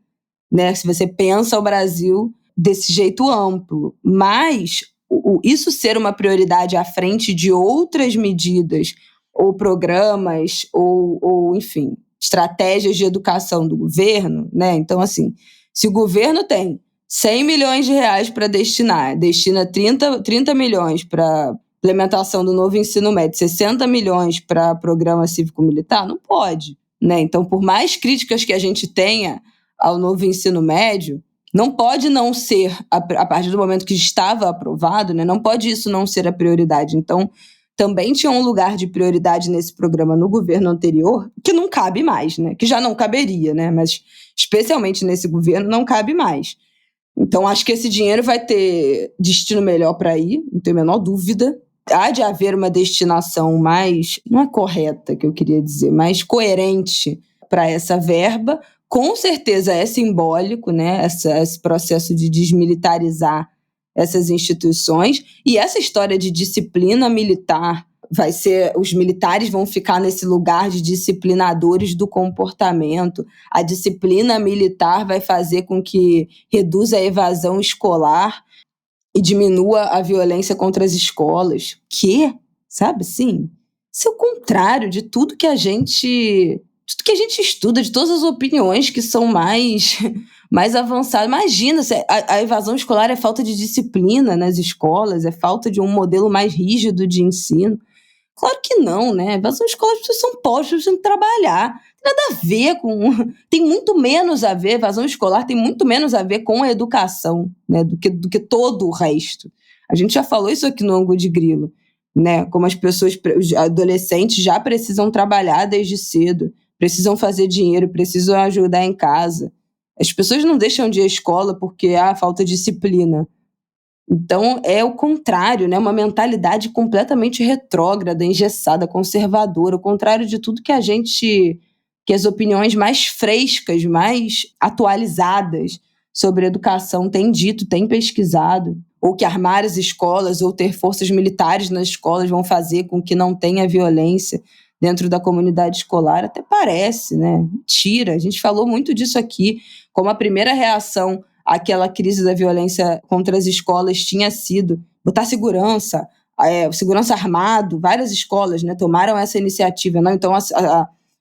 né? Se você pensa o Brasil desse jeito amplo. Mas isso ser uma prioridade à frente de outras medidas ou programas ou enfim, estratégias de educação do governo, né? Então, assim, se o governo tem 100 milhões de reais para destina 30 milhões para implementação do novo ensino médio, 60 milhões para programa cívico-militar, não pode, né? Então, por mais críticas que a gente tenha ao novo ensino médio, não pode não ser, a partir do momento que estava aprovado, né? Não pode isso não ser a prioridade. Então, também tinha um lugar de prioridade nesse programa no governo anterior, que não cabe mais, né? Que já não caberia, né? Mas especialmente nesse governo não cabe mais. Então, acho que esse dinheiro vai ter destino melhor para ir, não tenho a menor dúvida. Há de haver uma destinação mais, não é correta que eu queria dizer, mais coerente para essa verba. Com certeza é simbólico, né? Esse processo de desmilitarizar essas instituições. E essa história de disciplina militar vai ser, os militares vão ficar nesse lugar de disciplinadores do comportamento. A disciplina militar vai fazer com que reduza a evasão escolar e diminua a violência contra as escolas. Que, sabe assim, isso é o contrário de tudo que a gente estuda, de todas as opiniões que são mais avançadas. Imagina, a evasão escolar é falta de disciplina nas escolas, é falta de um modelo mais rígido de ensino. Claro que não, né? Evasão escolar, as pessoas são pobres, precisam trabalhar. Nada a ver com... Tem muito menos a ver, evasão escolar tem muito menos a ver com a educação, né? Do que todo o resto. A gente já falou isso aqui no Ângulo de Grilo, né? Como as pessoas, os adolescentes já precisam trabalhar desde cedo, precisam fazer dinheiro, precisam ajudar em casa. As pessoas não deixam de ir à escola porque falta disciplina. Então, é o contrário, né? Uma mentalidade completamente retrógrada, engessada, conservadora, o contrário de tudo que as opiniões mais frescas, mais atualizadas sobre educação têm dito, têm pesquisado, ou que armar as escolas ou ter forças militares nas escolas vão fazer com que não tenha violência dentro da comunidade escolar. Até parece, né? Mentira, a gente falou muito disso aqui, como a primeira reação àquela crise da violência contra as escolas tinha sido botar segurança armado, várias escolas, né, tomaram essa iniciativa, não? Então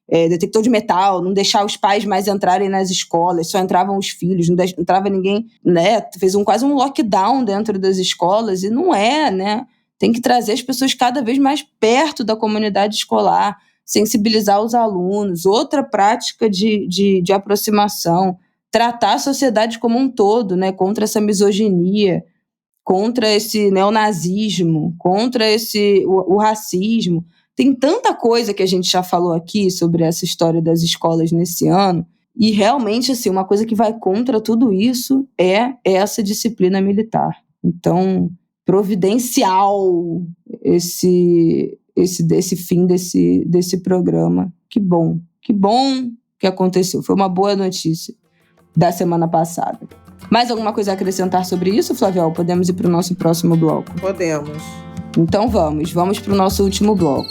detector de metal, não deixar os pais mais entrarem nas escolas, só entravam os filhos, não entrava ninguém, né? Fez quase um lockdown dentro das escolas, e não é, né? Tem que trazer as pessoas cada vez mais perto da comunidade escolar, sensibilizar os alunos, outra prática de aproximação, tratar a sociedade como um todo, né? Contra essa misoginia, contra esse neonazismo, contra o racismo. Tem tanta coisa que a gente já falou aqui sobre essa história das escolas nesse ano, e realmente, assim, uma coisa que vai contra tudo isso é essa disciplina militar. Então, providencial esse fim desse programa. Que bom que aconteceu. Foi uma boa notícia da semana passada. Mais alguma coisa a acrescentar sobre isso, Flaviol? Podemos ir para o nosso próximo bloco?
Podemos.
Então vamos para o nosso último bloco.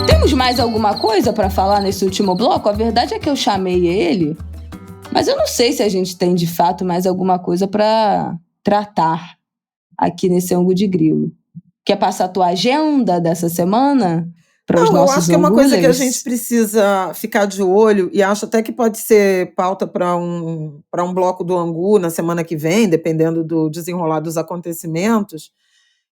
Temos mais alguma coisa para falar nesse último bloco? A verdade é que eu chamei ele, mas eu não sei se a gente tem de fato mais alguma coisa para tratar aqui nesse Ângulo de Grilo. Quer passar a tua agenda dessa semana?
Não, eu acho que é uma coisa que a gente precisa ficar de olho, e acho até que pode ser pauta para um bloco do Angu na semana que vem, dependendo do desenrolar dos acontecimentos,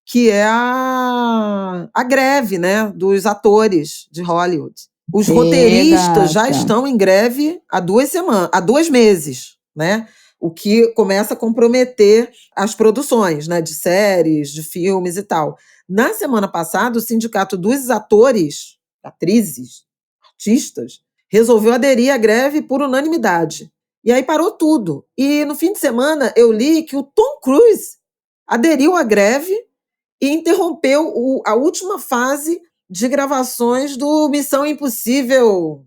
que é a greve, né, dos atores de Hollywood. Os roteiristas já estão em greve há 2 meses, né? O que começa a comprometer as produções, né, de séries, de filmes e tal. Na semana passada, o Sindicato dos Atores, Atrizes, Artistas, resolveu aderir à greve por unanimidade. E aí parou tudo. E no fim de semana eu li que o Tom Cruise aderiu à greve e interrompeu a última fase de gravações do Missão Impossível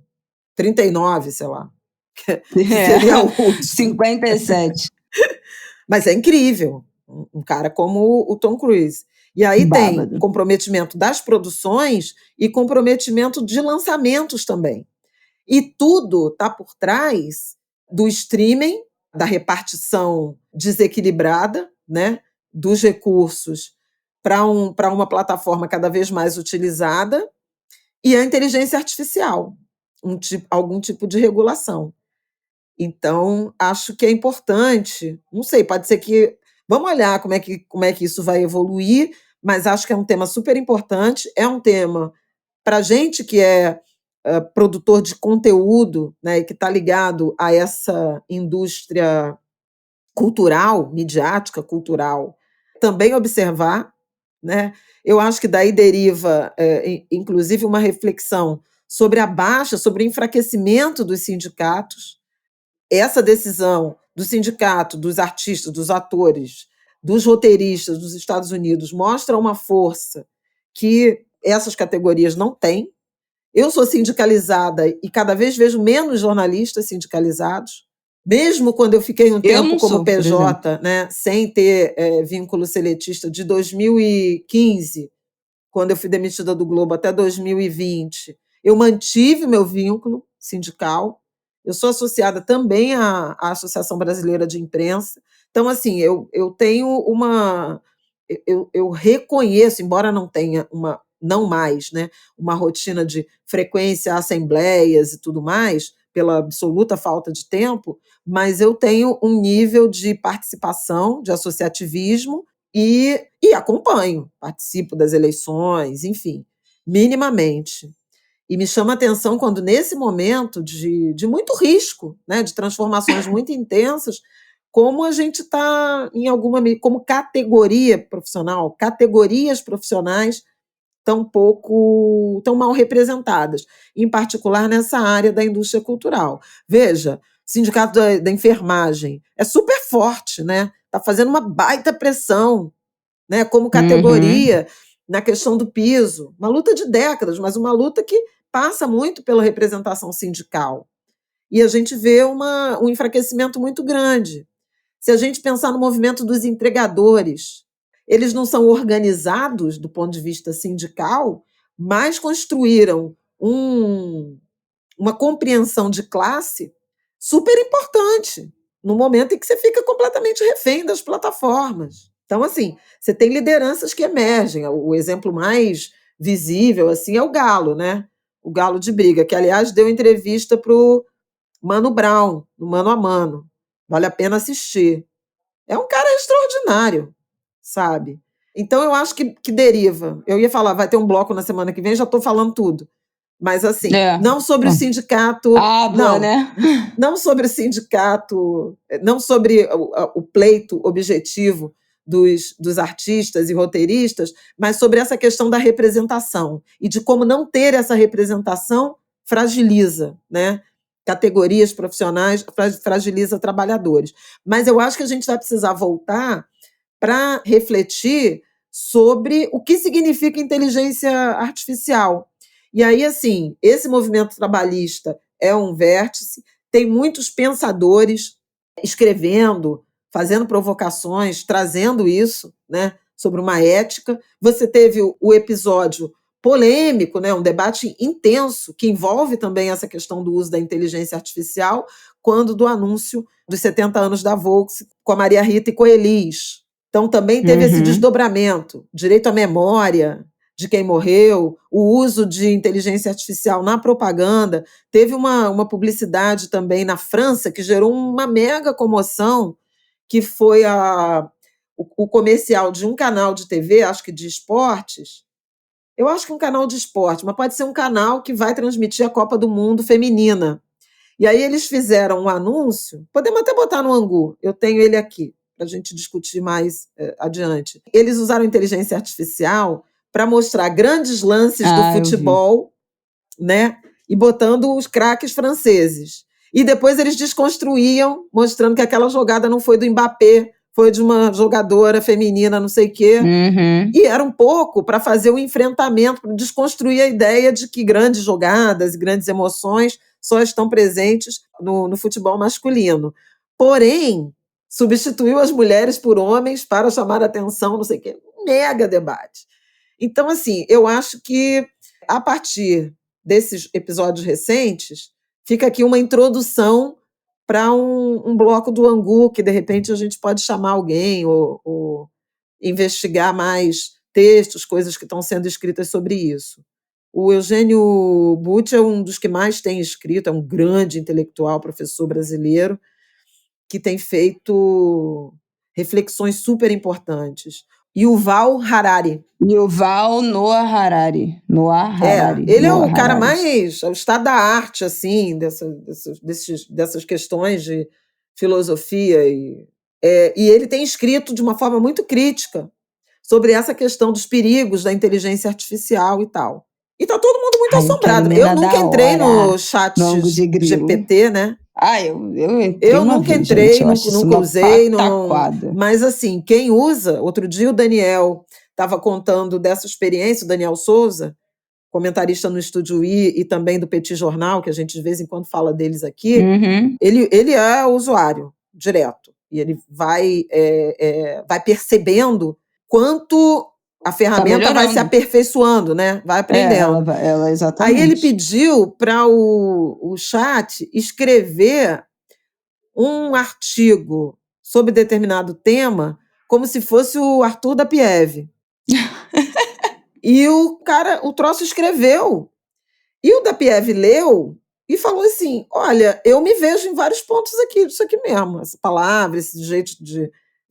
39, sei lá. Que seria o último.
57.
Mas é incrível, um cara como o Tom Cruise. E aí
Bárbaro.
tem comprometimento das produções e comprometimento de lançamentos também. E tudo está por trás do streaming, da repartição desequilibrada, né, dos recursos para uma plataforma cada vez mais utilizada, e a inteligência artificial, algum tipo de regulação. Então, acho que é importante, não sei, pode ser que... Vamos olhar como é que isso vai evoluir, mas acho que é um tema super importante, é um tema para a gente que é produtor de conteúdo, né, e que está ligado a essa indústria cultural, midiática, cultural, também observar, né? Eu acho que daí deriva, inclusive, uma reflexão sobre sobre o enfraquecimento dos sindicatos. Essa decisão do sindicato, dos artistas, dos atores, dos roteiristas dos Estados Unidos mostra uma força que essas categorias não têm. Eu sou sindicalizada e cada vez vejo menos jornalistas sindicalizados, mesmo quando eu fiquei um tempo como PJ, né, sem ter vínculo seletista, de 2015, quando eu fui demitida do Globo, até 2020, eu mantive meu vínculo sindical. Eu sou associada também à Associação Brasileira de Imprensa. Então, assim, eu tenho uma... Eu reconheço, embora não tenha não mais, né, uma rotina de frequência a assembleias e tudo mais, pela absoluta falta de tempo, mas eu tenho um nível de participação, de associativismo, e acompanho, participo das eleições, enfim, minimamente. E me chama a atenção quando, nesse momento de muito risco, né, de transformações muito intensas, como a gente está, como categoria profissional, categorias profissionais tão mal representadas, em particular nessa área da indústria cultural. Veja, o Sindicato da Enfermagem é super forte, né? Está fazendo uma baita pressão, né, como categoria, na questão do piso. Uma luta de décadas, mas uma luta que passa muito pela representação sindical. E a gente vê um enfraquecimento muito grande. Se a gente pensar no movimento dos entregadores, eles não são organizados do ponto de vista sindical, mas construíram uma compreensão de classe super importante, no momento em que você fica completamente refém das plataformas. Então, assim, você tem lideranças que emergem. O exemplo mais visível assim é o Galo, né? O Galo de Briga, que, aliás, deu entrevista para o Mano Brown, no Mano a Mano. Vale a pena assistir. É um cara extraordinário, sabe? Então, eu acho que deriva. Eu ia falar, vai ter um bloco na semana que vem, já estou falando tudo. Mas, assim, não sobre o sindicato...
Não, né?
Não sobre o sindicato, não sobre o pleito objetivo dos artistas e roteiristas, mas sobre essa questão da representação e de como não ter essa representação fragiliza, né? Categorias profissionais, fragiliza trabalhadores. Mas eu acho que a gente vai precisar voltar para refletir sobre o que significa inteligência artificial. E aí, assim, esse movimento trabalhista é um vértice, tem muitos pensadores escrevendo, fazendo provocações, trazendo isso, né, sobre uma ética. Você teve o episódio polêmico, né, um debate intenso, que envolve também essa questão do uso da inteligência artificial, quando do anúncio dos 70 anos da Volks com a Maria Rita e com a Elis. Então, também teve esse desdobramento, direito à memória de quem morreu, o uso de inteligência artificial na propaganda. Teve uma publicidade também na França que gerou uma mega comoção, que foi o comercial de um canal de TV, acho que de esportes. Eu acho que um canal de esporte, mas pode ser um canal que vai transmitir a Copa do Mundo feminina. E aí eles fizeram um anúncio, podemos até botar no Angu, eu tenho ele aqui, para a gente discutir mais adiante. Eles usaram inteligência artificial para mostrar grandes lances do futebol, né, e botando os craques franceses. E depois eles desconstruíam, mostrando que aquela jogada não foi do Mbappé, foi de uma jogadora feminina, não sei o quê.
Uhum.
E era um pouco para fazer o enfrentamento, para desconstruir a ideia de que grandes jogadas e grandes emoções só estão presentes no futebol masculino. Porém, substituiu as mulheres por homens para chamar a atenção, não sei o quê. Mega debate. Então, assim, eu acho que, a partir desses episódios recentes, fica aqui uma introdução para um bloco do Angu, que, de repente, a gente pode chamar alguém ou investigar mais textos, coisas que estão sendo escritas sobre isso. O Eugênio Butti é um dos que mais tem escrito, é um grande intelectual, professor brasileiro, que tem feito reflexões super importantes. Yuval Harari.
Yuval Noah Harari.
Ele é o cara
Harari.
mais... o estado da arte, assim, dessas questões de filosofia. E ele tem escrito de uma forma muito crítica sobre essa questão dos perigos da inteligência artificial e tal. E tá todo mundo muito assombrado. Eu nunca entrei no chat GPT, né?
Eu
nunca entrei, nunca usei. Mas, assim, quem usa... Outro dia o Daniel estava contando dessa experiência, o Daniel Souza, comentarista no Estúdio I e também do Petit Jornal, que a gente de vez em quando fala deles aqui.
Uhum.
Ele é usuário direto. E ele vai percebendo quanto a ferramenta vai se aperfeiçoando, né? Vai aprendendo.
Ela exatamente.
Aí ele pediu para o chat escrever um artigo sobre determinado tema como se fosse o Arthur da Pieve. E o troço escreveu. E o da Pieve leu e falou assim, olha, eu me vejo em vários pontos aqui, disso aqui mesmo, essa palavra, esse jeito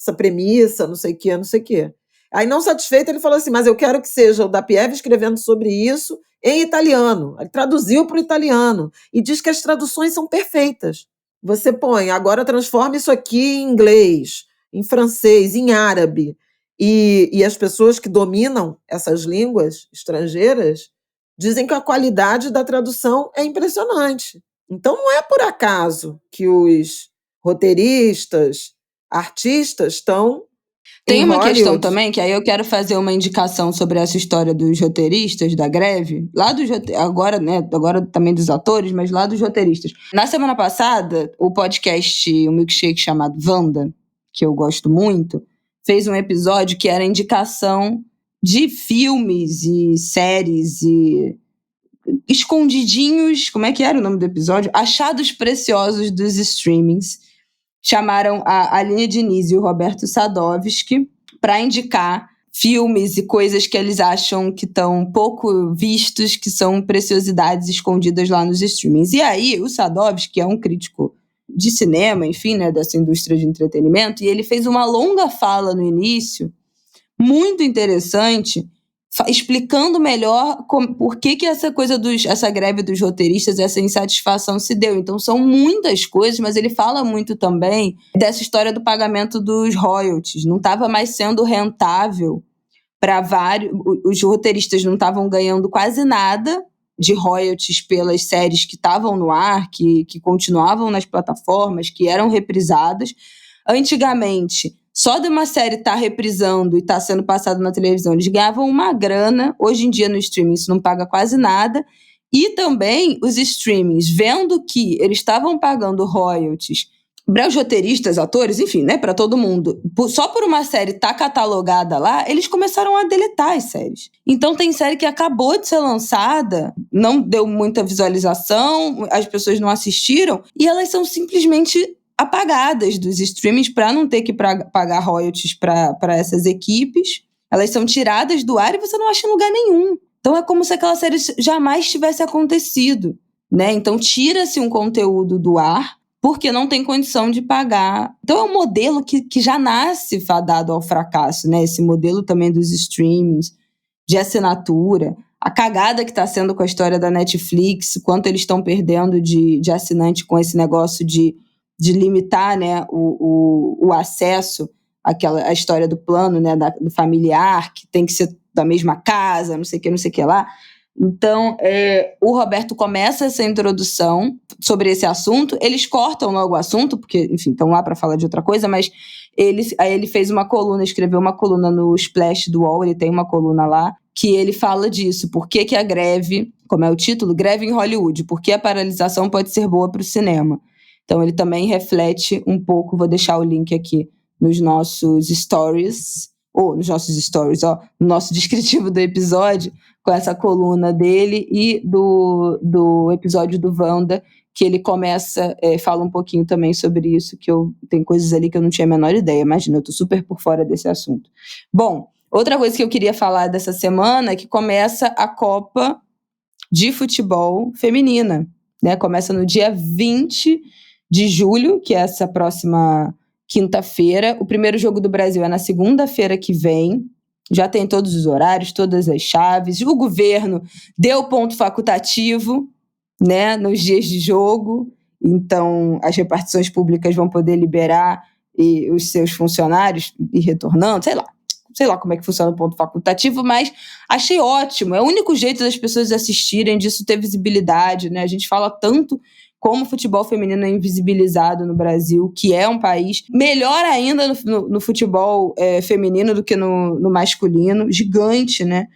essa premissa, não sei o quê, não sei o quê. Aí, não satisfeito, ele falou assim, mas eu quero que seja o da Pieve escrevendo sobre isso em italiano. Ele traduziu para o italiano e diz que as traduções são perfeitas. Você põe, agora transforma isso aqui em inglês, em francês, em árabe. E as pessoas que dominam essas línguas estrangeiras dizem que a qualidade da tradução é impressionante. Então, não é por acaso que os roteiristas, artistas estão
Tem uma questão também, que aí eu quero fazer uma indicação sobre essa história dos roteiristas, da greve, agora também dos atores, mas lá dos roteiristas. Na semana passada, o podcast, um milkshake chamado Wanda, que eu gosto muito, fez um episódio que era indicação de filmes e séries e escondidinhos, como é que era o nome do episódio? Achados preciosos dos streamings. Chamaram a Aline Diniz e o Roberto Sadovski para indicar filmes e coisas que eles acham que estão pouco vistos, que são preciosidades escondidas lá nos streamings. E aí, o Sadovski, que é um crítico de cinema, enfim, né, dessa indústria de entretenimento, e ele fez uma longa fala no início, muito interessante, explicando melhor por que essa coisa essa greve dos roteiristas, essa insatisfação se deu. Então, são muitas coisas, mas ele fala muito também dessa história do pagamento dos royalties. Não estava mais sendo rentável para vários... Os roteiristas não estavam ganhando quase nada de royalties pelas séries que estavam no ar, que continuavam nas plataformas, que eram reprisadas. Antigamente, só de uma série estar reprisando e estar sendo passada na televisão, eles ganhavam uma grana. Hoje em dia, no streaming, isso não paga quase nada. E também os streamings, vendo que eles estavam pagando royalties para os roteiristas, atores, enfim, né, para todo mundo, só por uma série estar catalogada lá, eles começaram a deletar as séries. Então, tem série que acabou de ser lançada, não deu muita visualização, as pessoas não assistiram, e elas são simplesmente apagadas dos streamings para não ter que pagar royalties para essas equipes. Elas são tiradas do ar e você não acha em lugar nenhum. Então é como se aquela série jamais tivesse acontecido, né? Então tira-se um conteúdo do ar porque não tem condição de pagar. Então é um modelo que já nasce fadado ao fracasso, né? Esse modelo também dos streamings, de assinatura. A cagada que está sendo com a história da Netflix, quanto eles estão perdendo de assinante com esse negócio de limitar, né, o acesso à história do plano, né, do familiar, que tem que ser da mesma casa, não sei o que lá. Então, o Roberto começa essa introdução sobre esse assunto, eles cortam logo o assunto, porque, enfim, estão lá para falar de outra coisa, mas aí ele fez uma coluna, escreveu uma coluna no Splash do UOL, ele tem uma coluna lá, que ele fala disso, por que a greve, como é o título? Greve em Hollywood, por que a paralisação pode ser boa para o cinema. Então, ele também reflete um pouco, vou deixar o link aqui nos nossos stories, no nosso descritivo do episódio, com essa coluna dele e do episódio do Wanda, que ele começa, fala um pouquinho também sobre isso, que tem coisas ali que eu não tinha a menor ideia. Imagina, eu tô super por fora desse assunto. Bom, outra coisa que eu queria falar dessa semana é que começa a Copa de Futebol Feminina, né? Começa no dia 20 de julho, que é essa próxima quinta-feira. O primeiro jogo do Brasil é na segunda-feira que vem. Já tem todos os horários, todas as chaves. O governo deu ponto facultativo, né, nos dias de jogo. Então, as repartições públicas vão poder liberar os seus funcionários ir retornando, sei lá como é que funciona o ponto facultativo, mas achei ótimo. É o único jeito das pessoas assistirem, disso ter visibilidade, né? A gente fala tanto como o futebol feminino é invisibilizado no Brasil, que é um país melhor ainda no futebol feminino do que no masculino, gigante, né?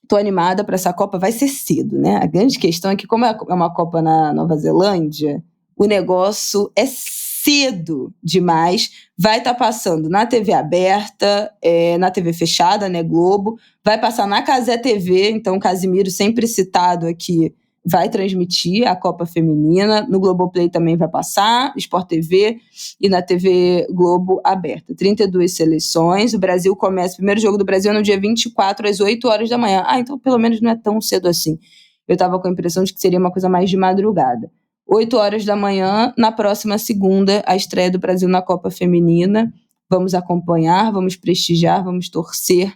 Tô animada para essa Copa, vai ser cedo, né? A grande questão é que, como é uma Copa na Nova Zelândia, o negócio é cedo demais. Vai estar passando na TV aberta, na TV fechada, né, Globo, vai passar na Cazé TV, então Casimiro, sempre citado aqui, vai transmitir a Copa Feminina, no Globoplay também vai passar, Sport TV e na TV Globo aberta. 32 seleções, o Brasil começa, o primeiro jogo do Brasil é no dia 24, às 8 horas da manhã. Então pelo menos não é tão cedo assim. Eu estava com a impressão de que seria uma coisa mais de madrugada. 8 horas da manhã, na próxima segunda, a estreia do Brasil na Copa Feminina. Vamos acompanhar, vamos prestigiar, vamos torcer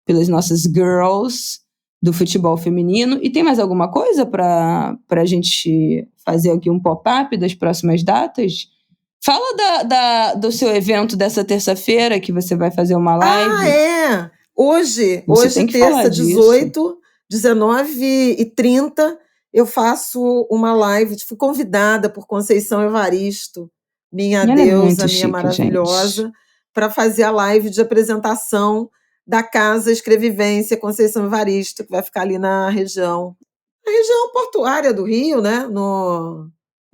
pelas nossas girls do futebol feminino. E tem mais alguma coisa para a gente fazer aqui um pop-up das próximas datas? Fala do seu evento dessa terça-feira, que você vai fazer uma live.
Hoje terça, 18, 19h30, eu faço uma live. Fui convidada por Conceição Evaristo, minha deusa, minha maravilhosa, para fazer a live de apresentação da Casa Escrevivência Conceição Evaristo, que vai ficar ali na região portuária do Rio, né? No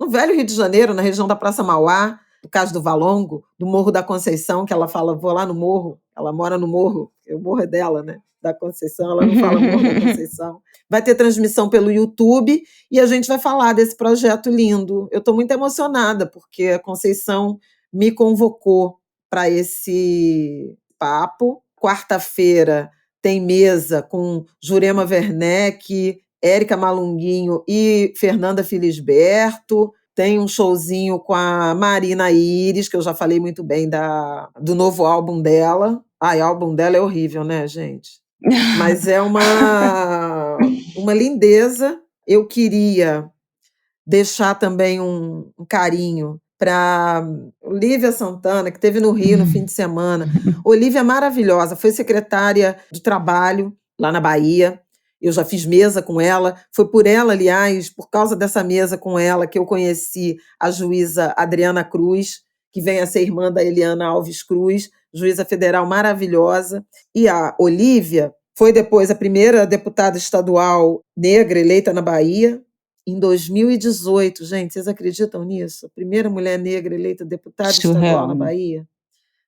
velho Rio de Janeiro, na região da Praça Mauá, do Cais do Valongo, do Morro da Conceição, que ela fala, vou lá no morro, ela mora no morro, o morro é dela, né? Da Conceição, ela não fala Morro da Conceição. Vai ter transmissão pelo YouTube e a gente vai falar desse projeto lindo. Eu estou muito emocionada, porque a Conceição me convocou para esse papo. Quarta-feira tem mesa com Jurema Werneck, Érica Malunguinho e Fernanda Felisberto. Tem um showzinho com a Marina Iris, que eu já falei muito bem do novo álbum dela. O álbum dela é horrível, né, gente? Mas é uma lindeza. Eu queria deixar também um carinho para Olívia Santana, que esteve no Rio no fim de semana. Olívia é maravilhosa, foi secretária do Trabalho lá na Bahia. Eu já fiz mesa com ela. Foi por ela, aliás, por causa dessa mesa com ela, que eu conheci a juíza Adriana Cruz, que vem a ser irmã da Eliana Alves Cruz, juíza federal maravilhosa. E a Olívia foi depois a primeira deputada estadual negra eleita na Bahia, em 2018. Gente, vocês acreditam nisso? A primeira mulher negra eleita deputada estadual na Bahia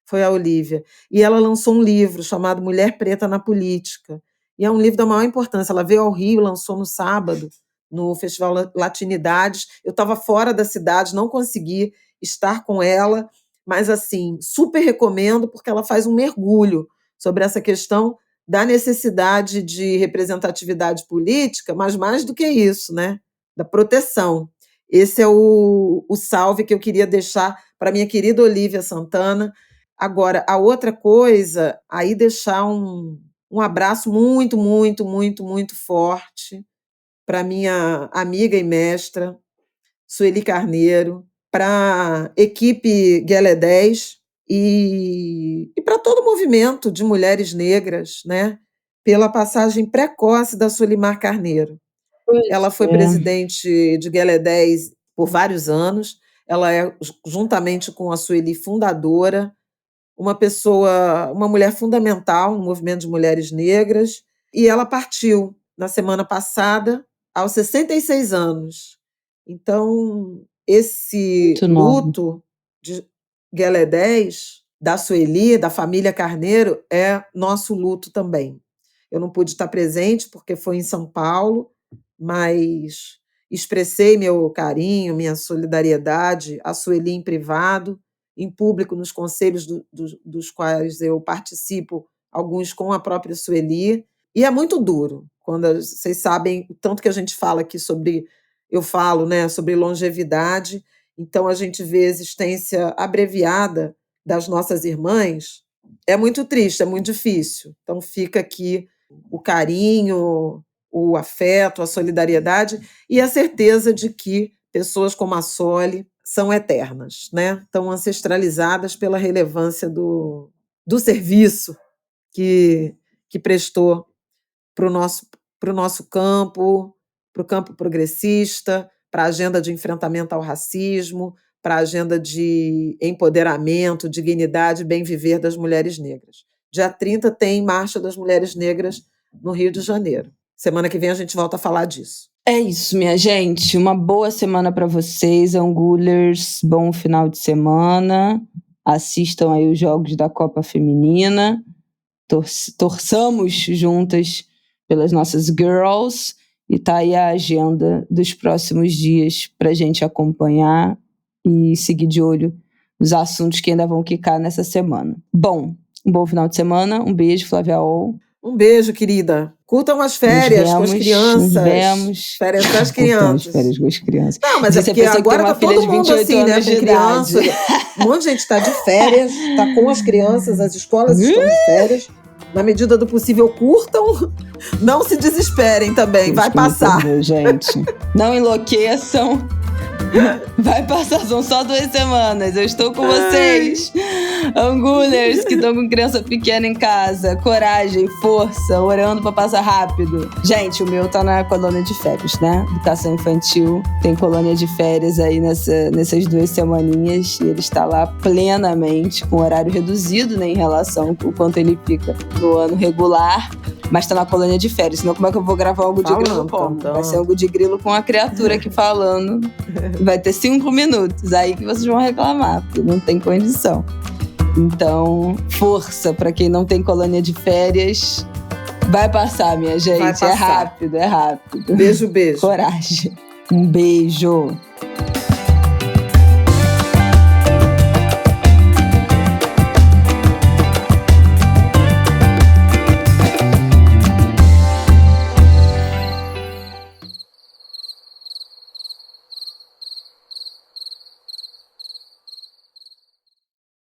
foi a Olívia. E ela lançou um livro chamado Mulher Preta na Política. E é um livro da maior importância. Ela veio ao Rio, lançou no sábado, no Festival Latinidades. Eu estava fora da cidade, não consegui estar com ela, mas, assim, super recomendo, porque ela faz um mergulho sobre essa questão da necessidade de representatividade política, mas mais do que isso, né? Da proteção. Esse é o salve que eu queria deixar para minha querida Olívia Santana. Agora, a outra coisa, aí deixar um abraço muito, muito, muito, muito forte para minha amiga e mestra, Sueli Carneiro, para a equipe Guelé 10 e para todo o movimento de mulheres negras, né? Pela passagem precoce da Solimar Carneiro. Ela foi presidente de Guelé 10 por vários anos. Ela é, juntamente com a Sueli, fundadora, uma mulher fundamental no movimento de mulheres negras. E ela partiu na semana passada, aos 66 anos. Então, esse luto de Guelé 10, da Sueli, da família Carneiro, é nosso luto também. Eu não pude estar presente porque foi em São Paulo, mas expressei meu carinho, minha solidariedade à Sueli em privado, em público, nos conselhos dos quais eu participo, alguns com a própria Sueli. E é muito duro, quando vocês sabem o tanto que a gente fala aqui sobre, eu falo, né, sobre longevidade, então a gente vê a existência abreviada das nossas irmãs, é muito triste, é muito difícil. Então fica aqui o carinho, o afeto, a solidariedade e a certeza de que pessoas como a Soli são eternas, né? Estão ancestralizadas pela relevância do serviço que prestou para o nosso campo, para o campo progressista, para a agenda de enfrentamento ao racismo, para a agenda de empoderamento, dignidade e bem-viver das mulheres negras. Dia 30 tem Marcha das Mulheres Negras no Rio de Janeiro. Semana que vem a gente volta a falar disso.
É isso, minha gente. Uma boa semana para vocês, Angulers. Bom final de semana. Assistam aí os jogos da Copa Feminina. Torçamos juntas pelas nossas girls. E tá aí a agenda dos próximos dias pra gente acompanhar e seguir de olho nos assuntos que ainda vão quicar nessa semana. Bom, um bom final de semana. Um beijo, Flávia Ol.
Um beijo, querida. Curtam as férias com as crianças. Férias das crianças.
Férias com as crianças.
Não, mas é porque agora tá todo mundo assim, né? Com criança. Um monte de gente tá de férias, tá com as crianças, as escolas estão de férias. Na medida do possível, curtam. Não se desesperem também, vai passar.
Gente, não enlouqueçam. Vai passar, são só 2 semanas. Eu estou com vocês. Angulers que estão com criança pequena em casa. Coragem, força, orando pra passar rápido. Gente, o meu tá na colônia de férias, né? Educação infantil. Tem colônia de férias aí nessas 2 semaninhas. E ele está lá plenamente, com horário reduzido, né? Em relação ao quanto ele fica no ano regular. Mas tá na colônia de férias. Senão como é que eu vou gravar algo de grilo como? Vai ser algo de grilo com a criatura aqui falando. Vai ter 5 minutos. Aí que vocês vão reclamar, porque não tem condição. Então, força pra quem não tem colônia de férias. Vai passar, minha gente. É rápido, é rápido.
Beijo, beijo.
Coragem. Um beijo.